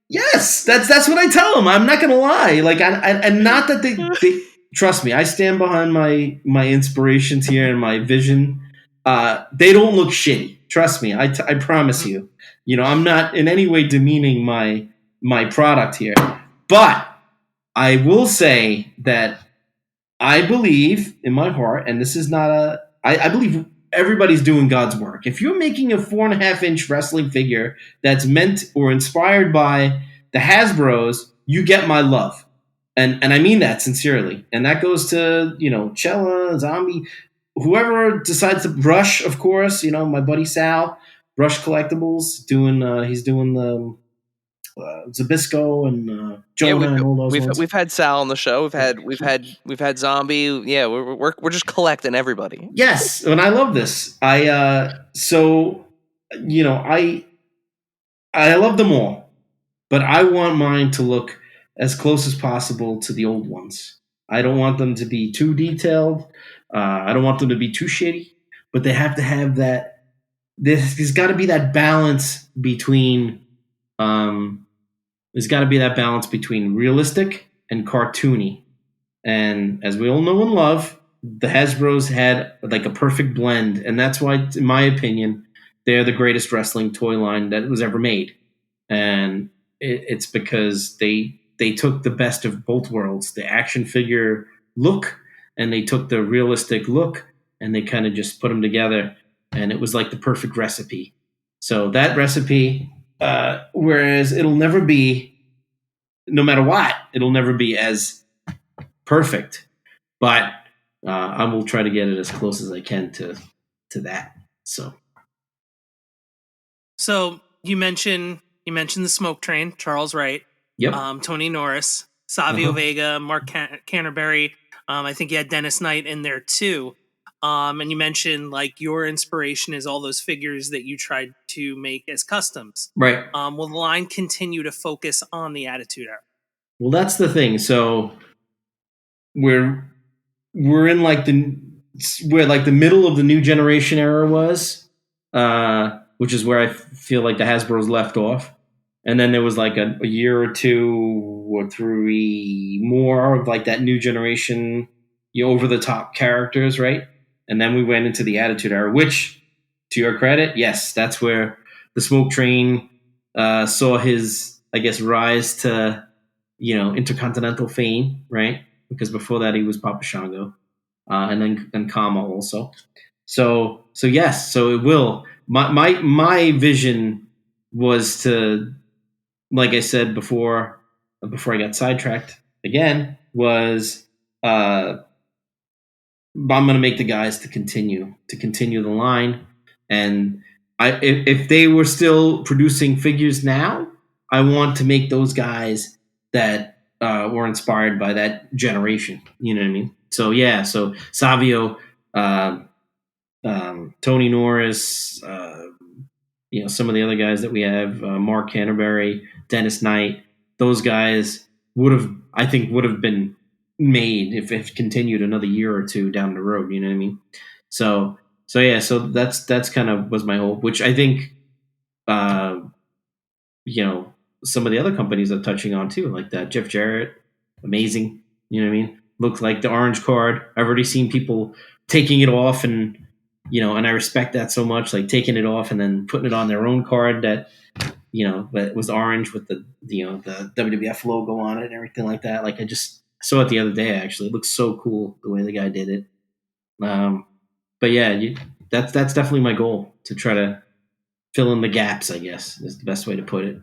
E: yes. That's what I tell them. I'm not gonna lie. Like, and not that they trust me. I stand behind my inspirations here and my vision. They don't look shitty. Trust me. I promise you. You know, I'm not in any way demeaning my product here, but I will say that I believe in my heart, and this is not I believe everybody's doing God's work. If you're making a 4.5-inch wrestling figure that's meant or inspired by the Hasbros, you get my love. And I mean that sincerely. And that goes to, Chella, Zombie, whoever decides to Brush, of course, my buddy Sal, Brush Collectibles, he's doing the Zabisco and Jonah and all those ones.
A: We've had Sal on the show. We've had Zombie. Yeah, we're just collecting everybody.
E: Yes, and I love this. I love them all, but I want mine to look as close as possible to the old ones. I don't want them to be too detailed. I don't want them to be too shitty, but they have to have that. There's got to be that balance between. There's got to be that balance between realistic and cartoony. And as we all know and love, the Hasbros had like a perfect blend, and that's why, in my opinion, they're the greatest wrestling toy line that was ever made. And it's because they took the best of both worlds, the action figure look, and they took the realistic look, and they kind of just put them together, and it was like the perfect recipe. So that recipe, whereas it'll never be, no matter what, it'll never be as perfect, but I will try to get it as close as I can to that.
B: So you mentioned the Smoke Train, Charles Wright,
E: Yep.
B: Tony Norris, Savio
E: Uh-huh.
B: Vega, Mark Canterbury. I think you had Dennis Knight in there too. And you mentioned like your inspiration is all those figures that you tried to make as customs.
E: Right.
B: Will the line continue to focus on the Attitude Era?
E: Well, that's the thing. So we're in like the middle of the new generation era was, which is where I feel like the Hasbro's left off. And then there was like a year or two or three more of like that new generation, over the top characters, right? And then we went into the Attitude Era, which, to your credit, yes, that's where the Smoke Train saw his, I guess, rise to, intercontinental fame, right? Because before that he was Papa Shango, and Kama also. So yes, so it will. My vision was to, like I said before I got sidetracked again, was I'm going to make the guys to continue the line, and if they were still producing figures now, I want to make those guys that were inspired by that generation. You know what I mean? So yeah, so Savio, Tony Norris, some of the other guys that we have, Mark Canterbury, Dennis Knight, those guys would have been made if it continued another year or two down the road. You know what I mean? So yeah, so that's kind of was my hope, which I think, some of the other companies are touching on too, like that Jeff Jarrett, amazing. You know what I mean? Looked like the orange card. I've already seen people taking it off, and and I respect that so much, like taking it off and then putting it on their own card that that was orange with the the WWF logo on it and everything like that. Like I just saw it the other day. Actually, it looks so cool the way the guy did it. But yeah, that's definitely my goal, to try to fill in the gaps, I guess, is the best way to put it.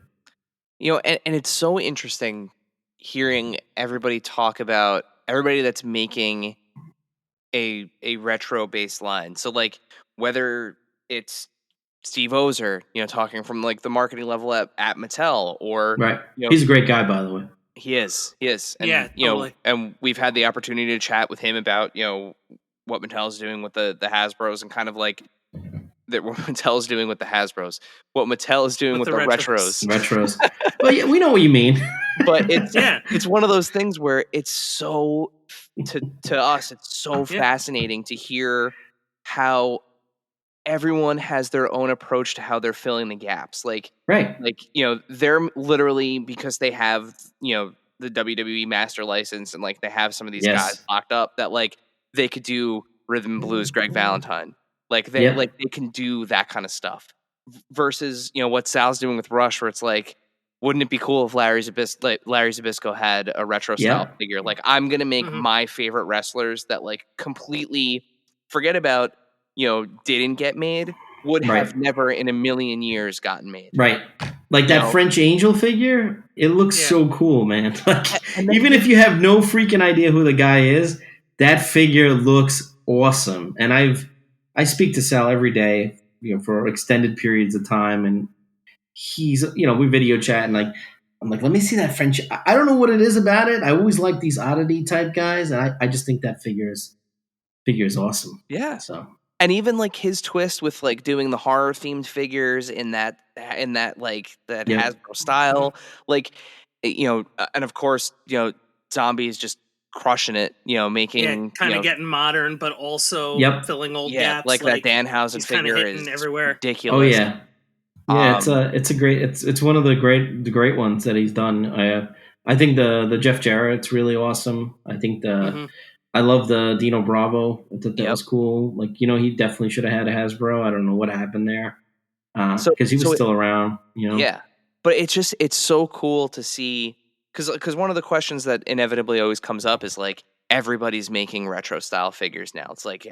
A: And it's so interesting hearing everybody talk about everybody that's making a retro based line. So like whether it's Steve Ozer, talking from like the marketing level at Mattel, or
E: Right. He's a great guy, by the way.
A: he is, and
B: Yeah, totally.
A: and we've had the opportunity to chat with him about what Mattel's doing with the Hasbros, and kind of like that what Mattel's doing with the Hasbros, what Mattel is doing with the retros.
E: Retros. Well, yeah, we know what you mean.
A: But it's
B: Yeah.
A: it's one of those things where it's so to us it's so fascinating to hear how everyone has their own approach to how they're filling the gaps. Like
E: Right.
A: They're literally, because they have the WWE master license, and like they have some of these guys locked up, that like they could do Rhythm and Blues Greg Valentine. Like they can do that kind of stuff. Versus what Sal's doing with Rush, where it's like, wouldn't it be cool if Larry Zbyszko had a retro style figure? Like, I'm gonna make my favorite wrestlers that like completely forget about didn't get made, would have never in a million years gotten made.
E: Right. Like that French Angel figure, it looks so cool, man. Like, even if you have no freaking idea who the guy is, that figure looks awesome. And I speak to Sal every day, for extended periods of time, and he's, we video chat, and like, I'm like, let me see that French. I don't know what it is about it. I always like these oddity type guys, and I just think that figure is awesome.
A: Yeah.
E: So.
A: And even like his twist with like doing the horror themed figures in that like that Hasbro style, like and of course Zombie is just crushing it, making
B: kind of getting modern, but also filling old gaps.
A: Like that Danhausen figure is
B: everywhere.
A: Ridiculous.
E: Oh yeah, it's one of the great ones that he's done. I think the Jeff Jarrett's really awesome. I think I love the Dino Bravo. I thought that was cool. Like, he definitely should have had a Hasbro. I don't know what happened there. Because he was still around,
A: Yeah. But it's so cool to see, because one of the questions that inevitably always comes up is like, everybody's making retro style figures now. It's like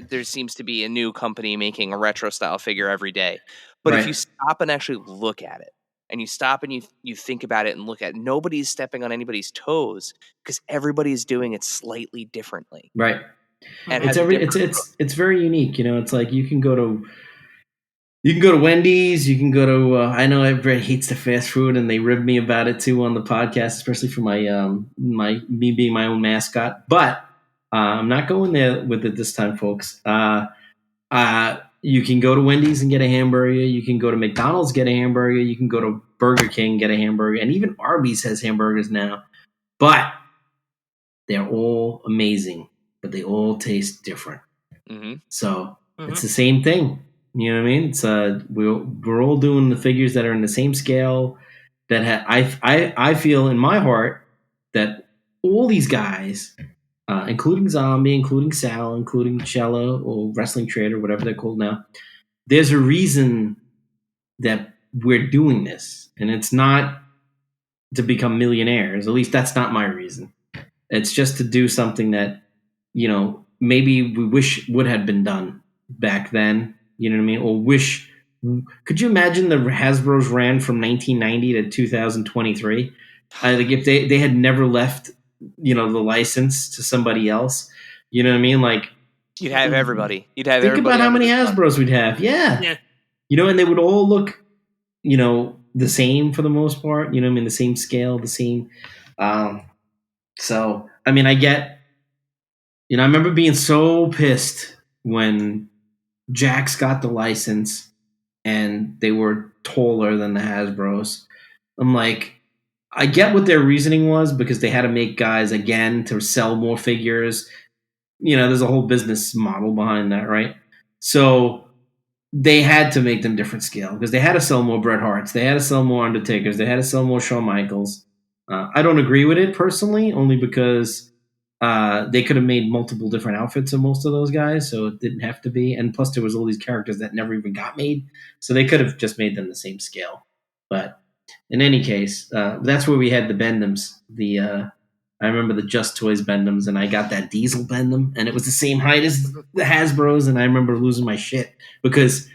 A: there seems to be a new company making a retro style figure every day. But if you stop and actually look at it, and you stop and you think about it and look at it, nobody's stepping on anybody's toes, because everybody's doing it slightly differently.
E: Right.
A: And
E: it's very unique. It's like you can go to Wendy's, you can go to I know everybody hates the fast food, and they rib me about it too on the podcast, especially for my me being my own mascot. But I'm not going there with it this time, folks. You can go to Wendy's and get a hamburger. You can go to McDonald's, get a hamburger. You can go to Burger King, get a hamburger. And even Arby's has hamburgers now. But they're all amazing. But they all taste different.
A: Mm-hmm.
E: So it's the same thing. You know what I mean? It's we're all doing the figures that are in the same scale. That I feel in my heart that all these guys, including Zombie, including Sal, including Cello or Wrestling Trader, whatever they're called now, there's a reason that we're doing this. And it's not to become millionaires. At least that's not my reason. It's just to do something that, maybe we wish would have been done back then. You know what I mean? Or could you imagine the Hasbros ran from 1990 to 2023? Like if they had never left, the license to somebody else, you know what I mean? Like
A: you'd have everybody. Think
E: about how many Hasbros we'd have. Yeah. And they would all look, the same for the most part. You know what I mean? The same scale, the same. So I mean, I get. I remember being so pissed when Jax got the license and they were taller than the Hasbros. I'm like, I get what their reasoning was, because they had to make guys again to sell more figures. There's a whole business model behind that, right? So they had to make them different scale, because they had to sell more Bret Harts. They had to sell more Undertakers. They had to sell more Shawn Michaels. I don't agree with it personally, only because they could have made multiple different outfits of most of those guys, so it didn't have to be. And plus, there was all these characters that never even got made, so they could have just made them the same scale. But in any case, that's where we had the Bendhams. I remember the Just Toys Bendhams, and I got that Diesel Bendham, and it was the same height as the Hasbros, and I remember losing my shit, because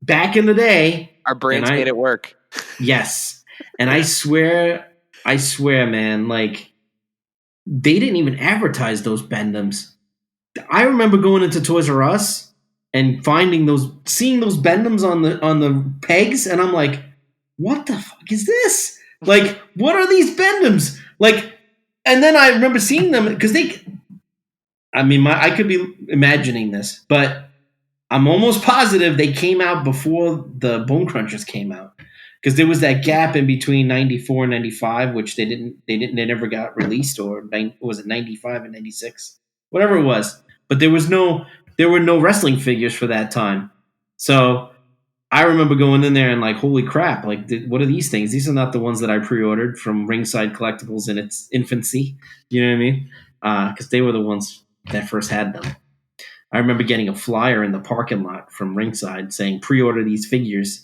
E: back in the day,
A: our brains made it work.
E: Yes. And I swear, man, like they didn't even advertise those Bendums. I remember going into Toys R Us and seeing those Bendums on the pegs, and I'm like, what the fuck is this? Like, what are these Bendums? Like, and then I remember seeing them because I could be imagining this, but I'm almost positive they came out before the Bone Crunchers came out. Because there was that gap in between 94 and 95, which they never got released, or was it 95 and 96? Whatever it was. But there were no wrestling figures for that time. So I remember going in there and like, holy crap, like what are these things? These are not the ones that I pre-ordered from Ringside Collectibles in its infancy. You know what I mean? Because they were the ones that first had them. I remember getting a flyer in the parking lot from Ringside saying pre-order these figures.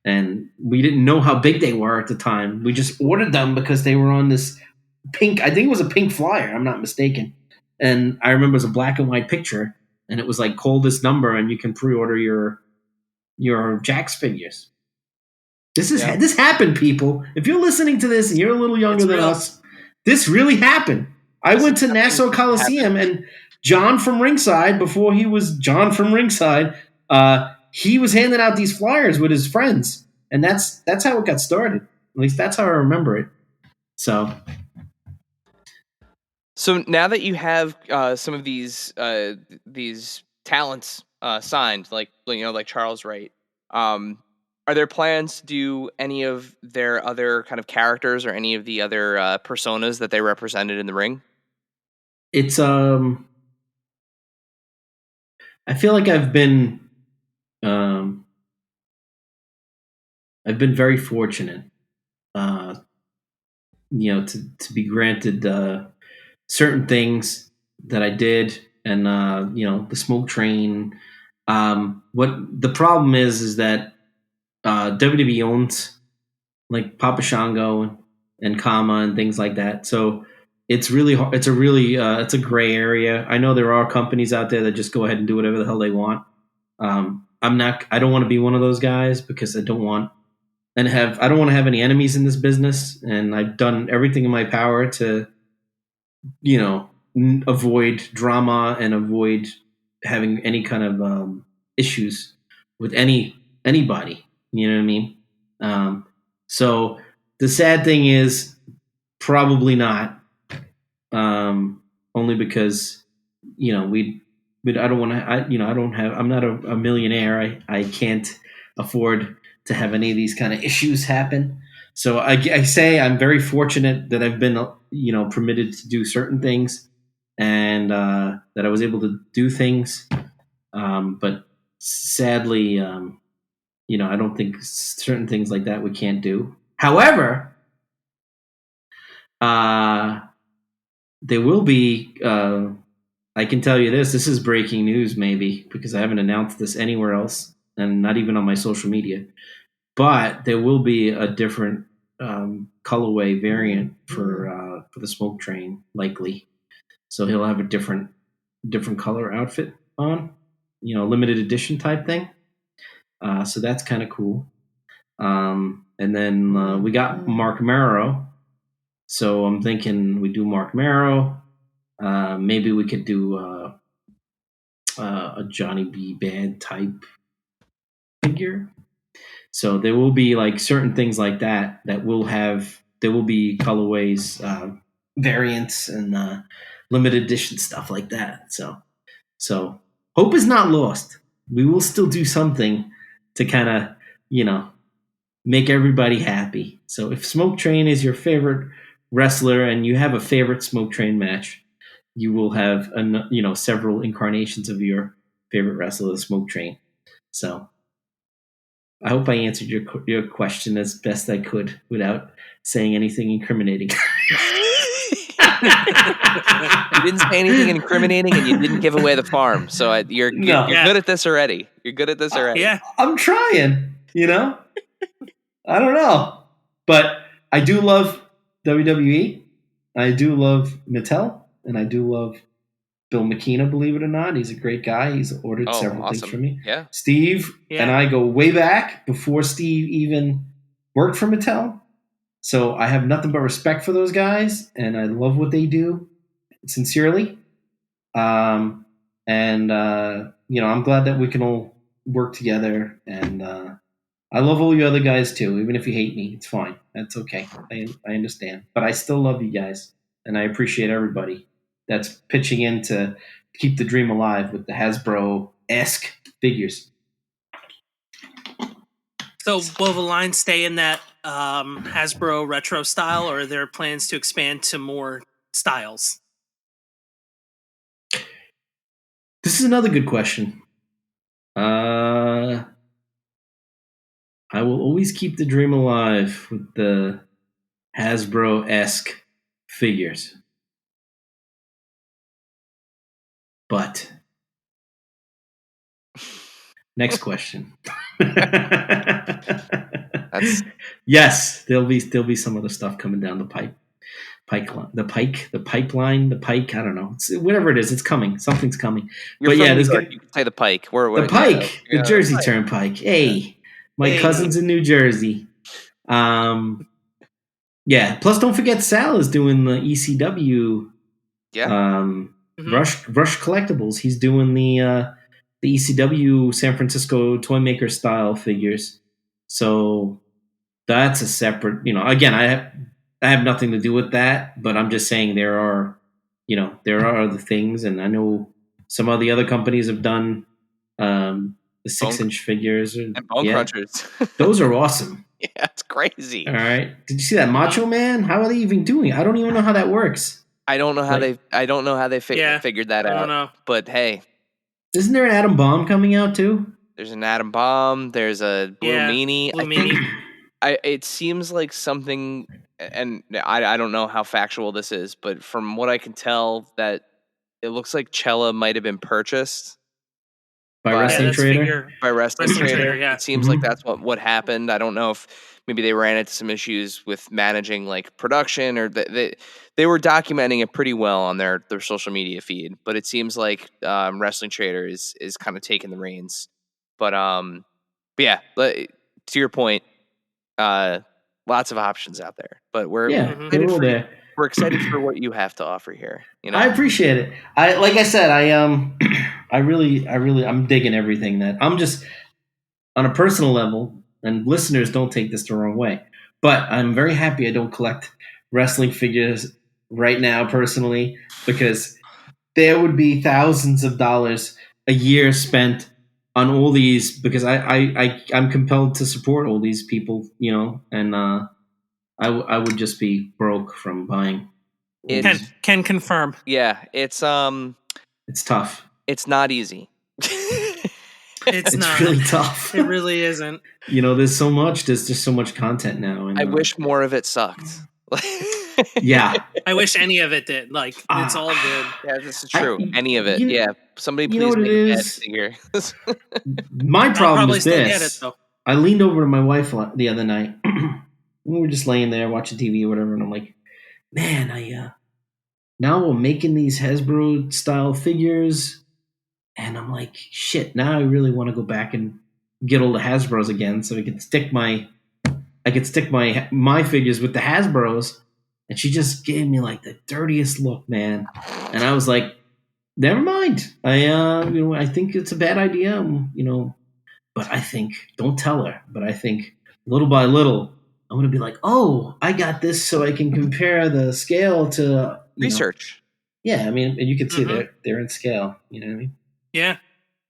E: And we didn't know how big they were at the time. We just ordered them because they were on this pink, I think it was a pink flyer, I'm not mistaken. And I remember it was a black and white picture, and it was like, call this number and you can pre-order your Jax figures. This happened, people. If you're listening to this and you're a little younger than us, this really happened. I went to Nassau Coliseum, and John from Ringside, before he was John from Ringside, he was handing out these flyers with his friends, and that's how it got started. At least that's how I remember it. So
A: now that you have some of these talents signed, like Charles Wright, are there plans to do any of their other kind of characters or any of the other personas that they represented in the ring?
E: It's I feel like I've been very fortunate, to be granted certain things that I did, and the Smoke Train. What the problem is that WWE owns like Papa Shango and Kama and things like that, so it's really hard. It's a gray area. I know there are companies out there that just go ahead and do whatever the hell they want. I don't want to be one of those guys because I don't want to have any enemies in this business, and I've done everything in my power to, avoid drama and avoid having any kind of issues with anybody. You know what I mean? So the sad thing is probably not, only because, I don't want to, I'm not a millionaire. I can't afford to have any of these kind of issues happen. So I say I'm very fortunate that I've been, permitted to do certain things, and that I was able to do things. But sadly, I don't think certain things like that we can't do. However, there will be, I can tell you this is breaking news, maybe, because I haven't announced this anywhere else, and not even on my social media. But there will be a different colorway variant for the Smoke Train, likely. So he'll have a different color outfit on, limited edition type thing. So that's kind of cool. And then we got Mark Marrow. So I'm thinking we do Mark Marrow. Maybe we could do a Johnny B. Bad type figure. So there will be like certain things like that will have. There will be colorways, variants, and limited edition stuff like that. So hope is not lost. We will still do something to kind of make everybody happy. So if Smoke Train is your favorite wrestler and you have a favorite Smoke Train match, you will have several incarnations of your favorite wrestler, the Smoke Train. So I hope I answered your question as best I could without saying anything incriminating.
A: You didn't say anything incriminating, and you didn't give away the farm. So you're good at this already. You're good at this already.
B: Yeah,
E: I'm trying. I don't know, but I do love WWE. I do love Mattel, and I do love Bill McKenna. Believe it or not, he's a great guy. He's ordered several things for me.
A: Yeah,
E: Steve and I go way back before Steve even worked for Mattel. So I have nothing but respect for those guys, and I love what they do, sincerely. And I'm glad that we can all work together. And I love all you other guys too. Even if you hate me, it's fine. That's okay. I understand. But I still love you guys, and I appreciate everybody that's pitching in to keep the dream alive with the Hasbro-esque figures.
B: So will the line stay in that Hasbro retro style, or are there plans to expand to more styles?
E: This is another good question. I will always keep the dream alive with the Hasbro-esque figures. But next question. Yes, there'll be some other stuff coming down the pipe. I don't know. It's, whatever it is, it's coming. Something's coming.
A: You're
E: but
A: from
E: yeah,
A: New
E: there's
A: York. You can say the Pike.
E: the Pike, the Jersey Turnpike. Hey, my cousin's in New Jersey. Yeah. Plus, don't forget Sal is doing the ECW.
A: Yeah.
E: Rush Collectibles. He's doing the ECW San Francisco toy maker style figures. So that's a separate. Again, I have nothing to do with that, but I'm just saying there are other things, and I know some of the other companies have done the 6-inch figures
A: and Bone Crunchers.
E: Those are awesome.
A: Yeah, it's crazy.
E: All right, did you see that Macho Man? How are they even doing? I don't even know how that works.
A: I don't know how they figured that out. I don't know. But hey,
E: isn't there an Atom Bomb coming out too?
A: There's an Atom Bomb. There's a Blue Meanie.
B: Blue Meanie.
A: It seems like something, and I don't know how factual this is, but from what I can tell, that it looks like Cella might have been purchased
E: by Wrestling Trader.
A: By Wrestling Trader. Yeah. It seems like that's what happened. I don't know if maybe they ran into some issues with managing like production, or they were documenting it pretty well on their social media feed. But it seems like Wrestling Trader is kind of taking the reins. But yeah, to your point, lots of options out there. But we're excited for what you have to offer here.
E: I appreciate it. I'm digging everything that I'm just on a personal level, and listeners don't take this the wrong way, but I'm very happy I don't collect wrestling figures right now personally, because there would be thousands of dollars a year spent on all these, because I'm compelled to support all these people, and I would just be broke from buying.
B: Can confirm.
A: Yeah, it's
E: tough.
A: It's not easy.
B: It's not
E: really tough.
B: It really isn't.
E: There's so much. There's just so much content now. And,
A: I wish more of it sucked.
E: Yeah.
B: I wish any of it did. Like, it's all good.
A: Yeah, this is true. Any of it. Somebody please make a bad figure.
E: My problem is this. I leaned over to my wife the other night. We were just laying there watching TV or whatever, and I'm like, man, now I'm making these Hasbro style figures, and I'm like, shit, now I really want to go back and get all the Hasbros again, so I could stick my figures with the Hasbros. And she just gave me like the dirtiest look, man. And I was like, never mind. I think it's a bad idea, but I think, don't tell her, but I think little by little, I'm going to be like, oh, I got this, so I can compare the scale to
A: research.
E: Yeah, I mean, and you can see they're in scale. You know what I mean?
B: Yeah.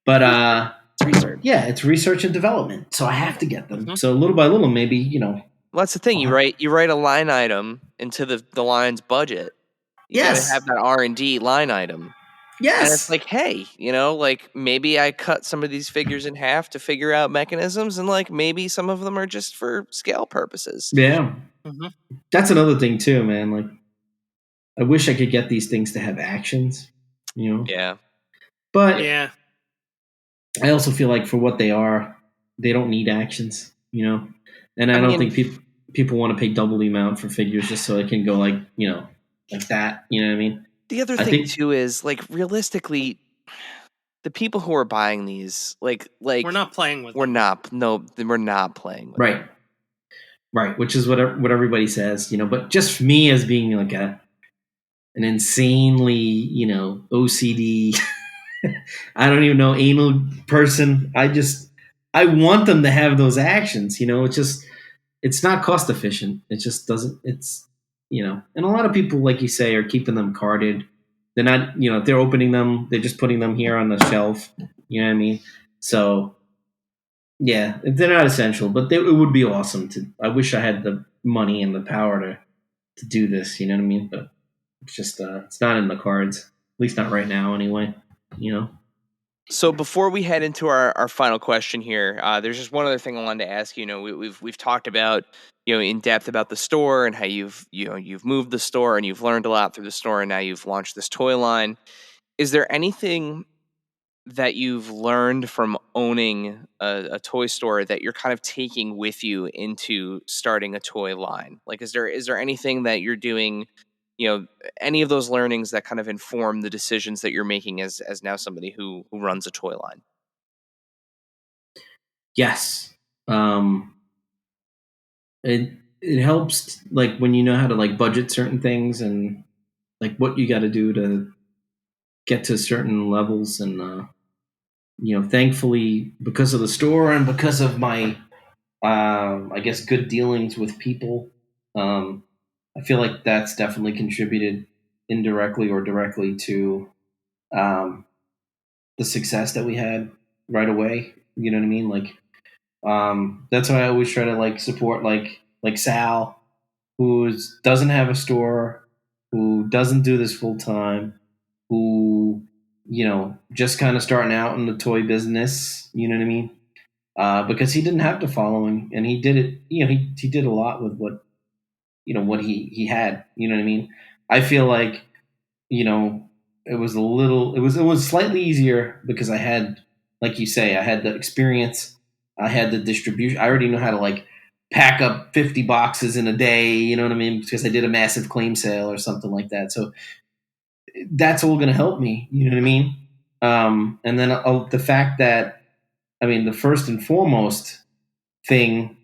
E: But
A: it's research.
E: Yeah, it's research and development. So I have to get them. So little by little, maybe Well,
A: that's the thing. You write a line item into the line's budget. You gotta have that R&D line item.
E: Yes.
A: And it's like, hey, like maybe I cut some of these figures in half to figure out mechanisms, and like maybe some of them are just for scale purposes.
E: Yeah. That's another thing too, man. Like, I wish I could get these things to have actions,
A: Yeah.
E: But yeah, I also feel like for what they are, they don't need actions, And I don't think people want to pay double the amount for figures just so it can go like that. You know what I mean?
A: The other thing too is, like, realistically, the people who are buying these, like
B: we're not playing with them.
A: We're not playing with
E: right.
A: them.
E: Right, which is what everybody says, but just for me as being like an insanely, OCD, I don't even know, anal person. I want them to have those actions, it's not cost efficient. It just doesn't, and a lot of people, like you say, are keeping them carded. They're not, if they're opening them, they're just putting them here on the shelf. You know what I mean? So, yeah, they're not essential, but it would be awesome I wish I had the money and the power to do this, you know what I mean? But it's just, it's not in the cards, at least not right now anyway,
A: So before we head into our final question here, there's just one other thing I wanted to ask. We've talked about in depth about the store and how you've moved the store and you've learned a lot through the store, and now you've launched this toy line. Is there anything that you've learned from owning a toy store that you're kind of taking with you into starting a toy line? Like, is there anything that you're doing? Any of those learnings that kind of inform the decisions that you're making as now somebody who runs a toy line?
E: Yes. It helps, like, when you know how to, like, budget certain things and, like, what you got to do to get to certain levels. And thankfully, because of the store and because of my I guess good dealings with people, I feel like that's definitely contributed indirectly or directly to um, the success that we had right away. You know what I mean? Like, that's why I always try to, like, support, like Sal, who doesn't have a store, who doesn't do this full time, who just kind of starting out in the toy business. You know what I mean? Because he didn't have to follow him, and he did it. He did a lot with what he had. You know what I mean? I feel like it was slightly easier because I had, like you say, I had the experience, I had the distribution. I already know how to, like, pack up 50 boxes in a day. You know what I mean? Because I did a massive claim sale or something like that. So that's all going to help me. You know what I mean? And then the fact that, I mean, the first and foremost thing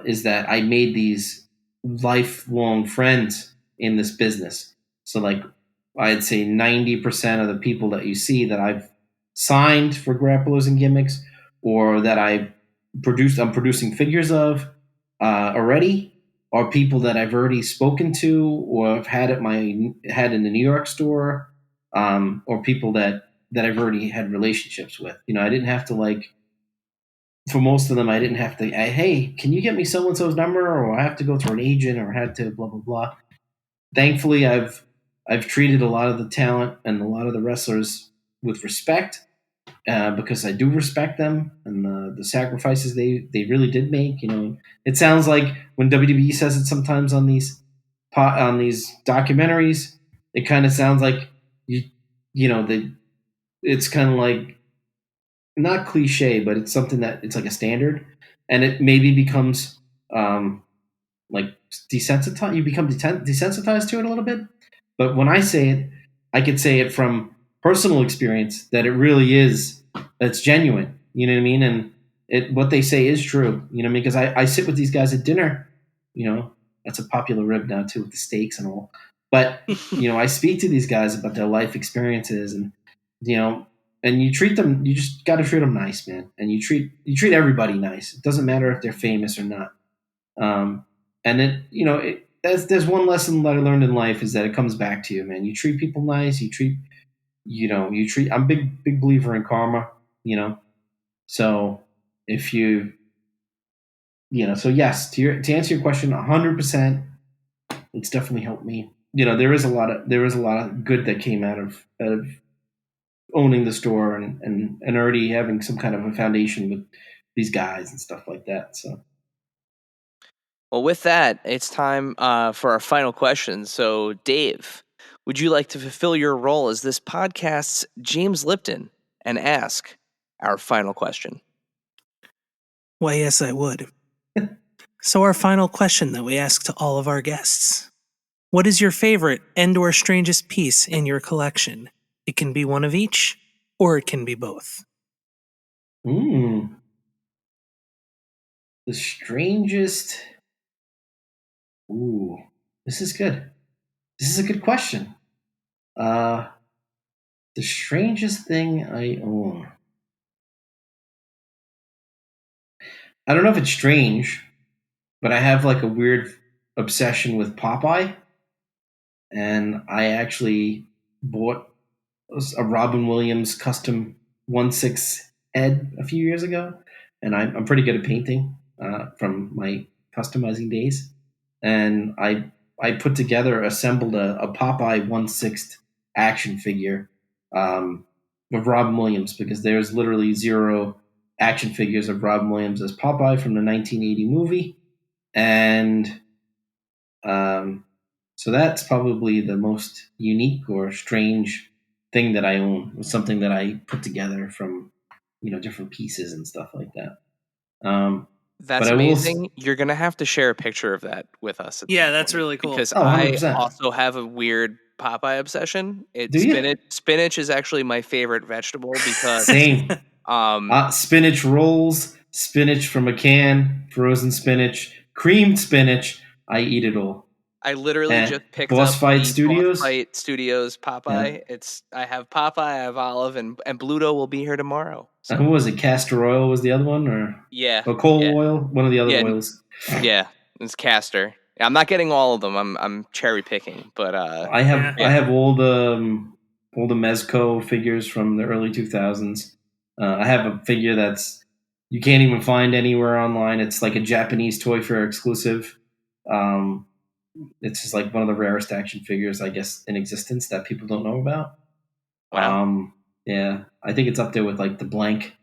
E: is that I made these lifelong friends in this business. So, like, I'd say 90% of the people that you see that I've signed for Grapplers and Gimmicks, or that I'm producing figures of already, are people that I've already spoken to or have had in the New York store, or people that I've already had relationships with. I didn't have to, like, for most of them, I didn't have to, hey, can you get me so and so's number, or I have to go through an agent, or I had to blah blah blah. Thankfully, I've treated a lot of the talent and a lot of the wrestlers with respect, because I do respect them and the sacrifices they really did make. It sounds like when WWE says it sometimes on these documentaries, it kind of sounds like it's kind of like, not cliche, but it's something that it's like a standard, and it maybe becomes like desensitized. You become desensitized to it a little bit. But when I say it, I could say it from personal experience that it really is. It's genuine. You know what I mean? And what they say is true. You know what I mean? Because I sit with these guys at dinner. That's a popular rib now too, with the steaks and all. But I speak to these guys about their life experiences, and and you treat them. You just got to treat them nice, man. And you treat everybody nice. It doesn't matter if they're famous or not. And then there's one lesson that I learned in life, is that it comes back to you, man. You treat people nice. I'm a big believer in karma. So if so yes, to answer your question, 100%, it's definitely helped me. There is a lot of good that came out of owning the store and already having some kind of a foundation with these guys and stuff like that. So,
A: well, with that, it's time for our final question. So, Dave, would you like to fulfill your role as this podcast's James Lipton and ask our final question?
B: Why, yes, I would. So our final question that we ask to all of our guests: what is your favorite and/or strangest piece in your collection? It can be one of each, or it can be both.
E: The strangest Ooh, this is good. This is a good question. The strangest thing I own. I don't know if it's strange, but I have like a weird obsession with Popeye, and I actually bought a Robin Williams custom 1/6 head a few years ago, and I'm pretty good at painting from my customizing days, and I put together, assembled a Popeye 1/6 action figure of Robin Williams, because there's literally zero action figures of Robin Williams as Popeye from the 1980 movie, and um, so that's probably the most unique or strange thing that I own. It was something that I put together from different pieces and stuff like that. But
A: That's
E: I will.
A: amazing. You're gonna have to share a picture of that with us at
B: Yeah,
A: some
B: that's
A: point,
B: really cool.
A: because
E: Oh,
A: I
E: 100%.
A: also have a weird Popeye obsession.
E: Do you?
A: Spinach is actually my favorite vegetable because
E: Same.
A: um
E: Spinach rolls, spinach from a can, frozen spinach, creamed spinach. I eat it all.
A: I literally
E: And
A: just picked
E: Boss
A: up
E: Fight
A: the Boss
E: Studios.
A: Fight Studios
E: Yeah.
A: Popeye. I have Popeye, I have Olive, and Bluto will be here tomorrow.
E: And who
A: So
E: was it? Castor oil was the other one,
A: yeah,
E: or coal
A: yeah,
E: oil? One of the other
A: yeah,
E: oils.
A: yeah. It's Castor. I'm not getting all of them. I'm cherry picking, but
E: I have
A: yeah.
E: I have all the Mezco figures from the early 2000s. I have a figure that's you can't even find anywhere online. It's like a Japanese Toy Fair exclusive. Um, it's just like one of the rarest action figures, I guess, in existence that people don't know about.
A: Wow.
E: Yeah, I think it's up there with like the blank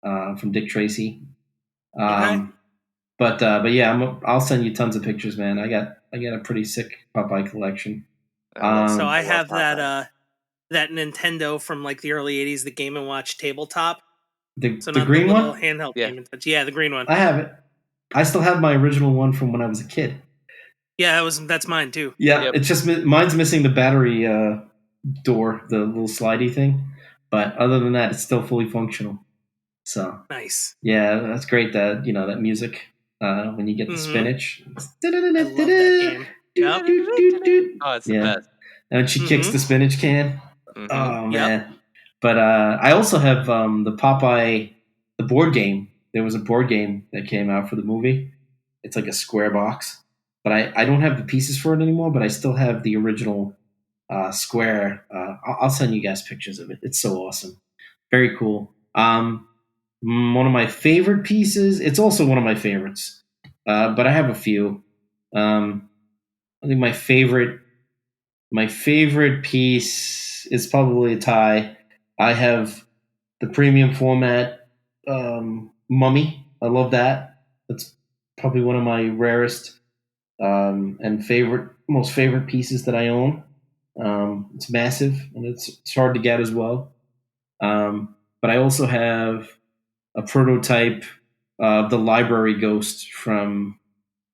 E: from Dick Tracy.
B: Okay.
E: But yeah, I'll send you tons of pictures, man. I got a pretty sick Popeye collection.
B: So I
A: love
B: have
A: Popeye.
B: that Nintendo from like the early '80s, the Game and Watch tabletop. So
E: The
B: not the
E: green
B: little
E: one,
B: handheld
A: Yeah.
B: Game and Touch. Yeah, the green one.
E: I have it. I still have my original one from when I was a kid.
B: Yeah, that's mine too.
E: Yeah,
A: Yep.
E: it's just mine's missing the battery door, the little slidey thing. But other than that, it's still fully functional. So
B: Nice.
E: yeah, that's great. That that music when you get the
B: Mm-hmm.
E: spinach.
B: I love that game. Yep.
A: Oh, it's the
E: Yeah,
A: best.
E: and she kicks
B: Mm-hmm.
E: the spinach can.
A: Hmm.
E: Oh
B: Yep.
E: man! But I also have the Popeye, the board game. There was a board game that came out for the movie. It's like a square box, but I don't have the pieces for it anymore. But I still have the original square. I'll send you guys pictures of it. It's so awesome, very cool. One of my favorite pieces. It's also one of my favorites, but I have a few. I think my favorite piece is probably a tie. I have the premium format mummy. I love that. That's probably one of my rarest and most favorite pieces that I own. It's massive and it's hard to get as well. But I also have a prototype of the library ghost from.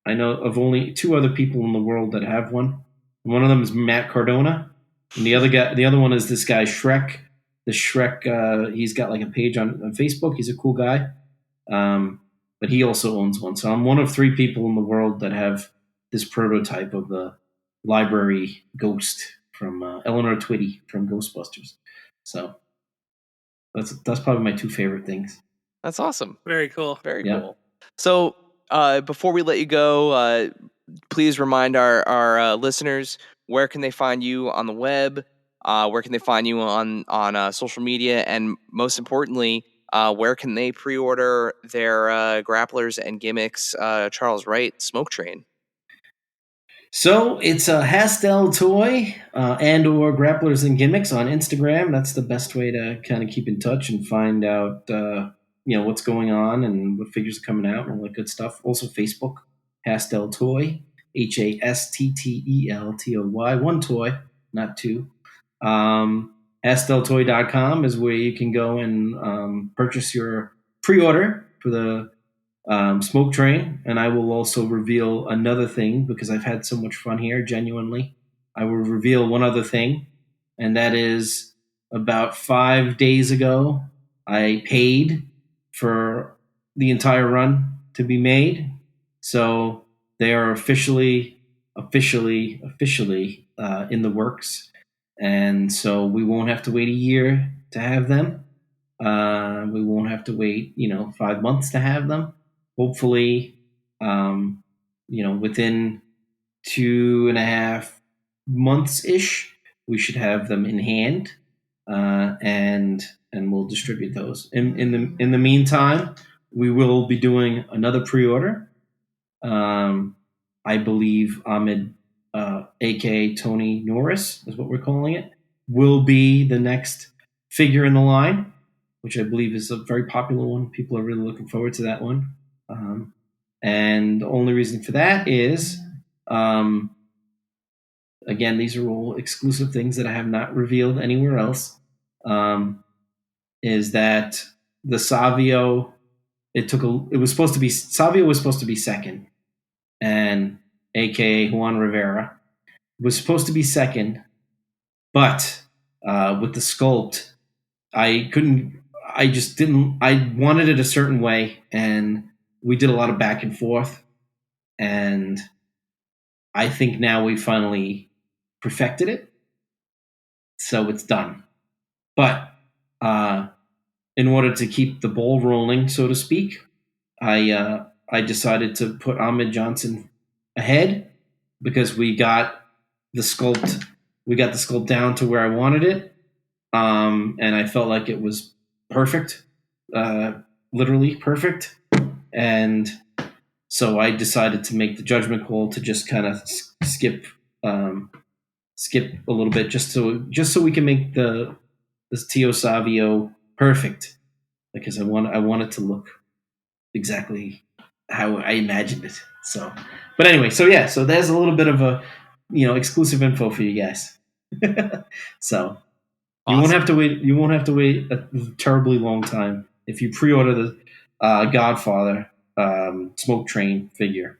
E: I know of only two other people in the world that have one. One of them is Matt Cardona, and the other one is this guy Shrek. The Shrek, he's got like a page on Facebook. He's a cool guy, but he also owns one. So I'm one of three people in the world that have this prototype of the library ghost from Eleanor Twitty from Ghostbusters. So that's probably my two favorite things.
A: That's awesome.
B: Very cool.
A: Very
E: Yeah.
A: cool. So before we let you go, please remind our listeners, where can they find you on the web? Where can they find you on social media? And most importantly, where can they pre-order their Grapplers and Gimmicks Charles Wright Smoke Train?
E: So it's a Hastteltoy and or Grapplers and Gimmicks on Instagram. That's the best way to kind of keep in touch and find out what's going on and what figures are coming out and all that good stuff. Also Facebook, Hastteltoy, Hastteltoy, one toy, not two. Hastteltoy.com is where you can go and purchase your pre-order for the smoke train, and I will also reveal another thing because I've had so much fun here. Genuinely, I will reveal one other thing, and that is about 5 days ago, I paid for the entire run to be made, so they are officially officially in the works, and so we won't have to wait a year to have them. We won't have to wait 5 months to have them. Hopefully, within 2.5 months ish, we should have them in hand, and we'll distribute those. In the meantime, we will be doing another pre-order. I believe Ahmed, aka Tony Norris, is what we're calling it, will be the next figure in the line, which I believe is a very popular one. People are really looking forward to that one. And the only reason for that is, again, these are all exclusive things that I have not revealed anywhere else, is that the Savio, Savio was supposed to be second, and aka Juan Rivera was supposed to be second, but with the sculpt, I wanted it a certain way, and we did a lot of back and forth, and I think now we finally perfected it, so it's done. But in order to keep the ball rolling, so to speak, I decided to put Ahmed Johnson ahead because we got the sculpt down to where I wanted it, and I felt like it was perfect, literally perfect, and so I decided to make the judgment call to just kind of skip a little bit, just so we can make this Tio Savio perfect, because I want it to look exactly how I imagined it. So, but anyway, so there's a little bit of a exclusive info for you guys. So awesome. You won't have to wait a terribly long time if you pre-order the Godfather Smoke Train figure.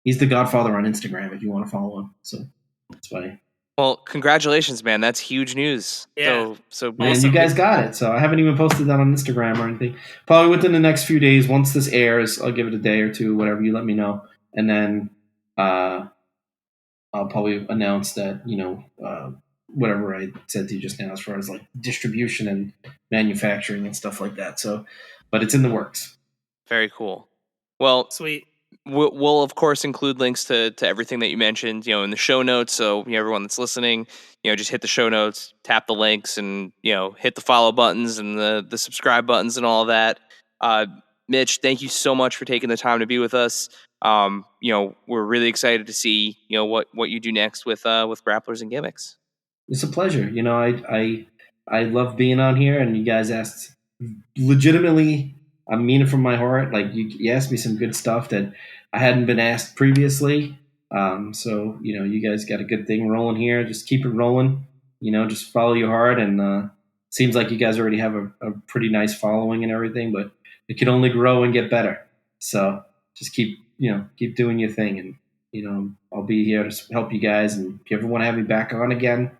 E: He's the Godfather on Instagram if you want to follow him. So that's funny.
A: Well, congratulations, man. That's huge news.
B: Yeah.
A: So
E: man,
A: awesome.
E: you guys got it. So I haven't even posted that on Instagram or anything. Probably within the next few days, once this airs, I'll give it a day or two, whatever, you let me know. And then I'll probably announce that, whatever I said to you just now as far as like distribution and manufacturing and stuff like that. So, but it's in the works.
A: Very cool. Well,
B: sweet.
A: We'll of course include links to everything that you mentioned, in the show notes. So everyone that's listening, just hit the show notes, tap the links, and hit the follow buttons and the subscribe buttons and all of that. Mitch, thank you so much for taking the time to be with us. We're really excited to see what you do next with Grapplers and Gimmicks.
E: It's a pleasure. I love being on here, and you guys asked legitimately. I mean it from my heart. Like you asked me some good stuff that I hadn't been asked previously. So you guys got a good thing rolling here. Just keep it rolling. Just follow your heart. And seems like you guys already have a pretty nice following and everything, but it can only grow and get better. So just keep doing your thing, and I'll be here to help you guys. And if you ever want to have me back on again,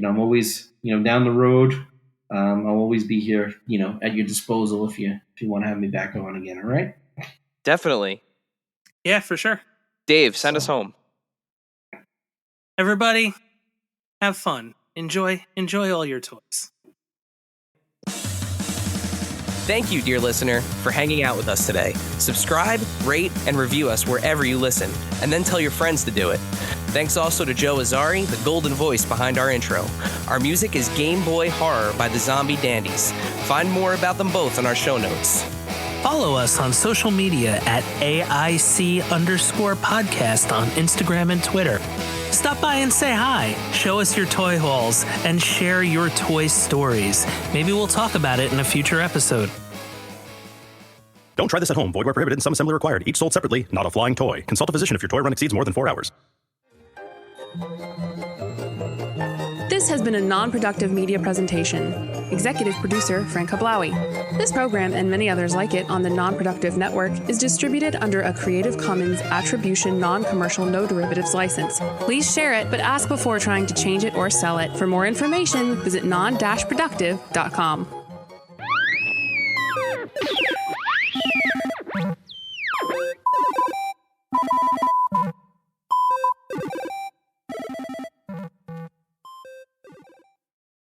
E: I'm always down the road. I'll always be here, at your disposal if you want to have me back on again. All right?
A: Definitely.
B: Yeah, for sure.
A: Dave, send us home.
B: Everybody, have fun. Enjoy all your toys.
A: Thank you, dear listener, for hanging out with us today. Subscribe, rate, and review us wherever you listen, and then tell your friends to do it. Thanks also to Joe Azari, the golden voice behind our intro. Our music is Game Boy Horror by the Zombie Dandies. Find more about them both in our show notes.
B: Follow us on social media at AIC_podcast on Instagram and Twitter. Stop by and say hi, show us your toy hauls, and share your toy stories. Maybe we'll talk about it in a future episode.
D: Don't try this at home. Void where prohibited and some assembly required. Each sold separately, not a flying toy. Consult a physician if your toy run exceeds more than 4 hours.
F: This has been a non-productive media presentation. Executive producer Frank Hablawi. This program and many others like it on the Non-Productive Network is distributed under a Creative Commons Attribution Non-Commercial No Derivatives license. Please share it, but ask before trying to change it or sell it. For more information, visit non-productive.com.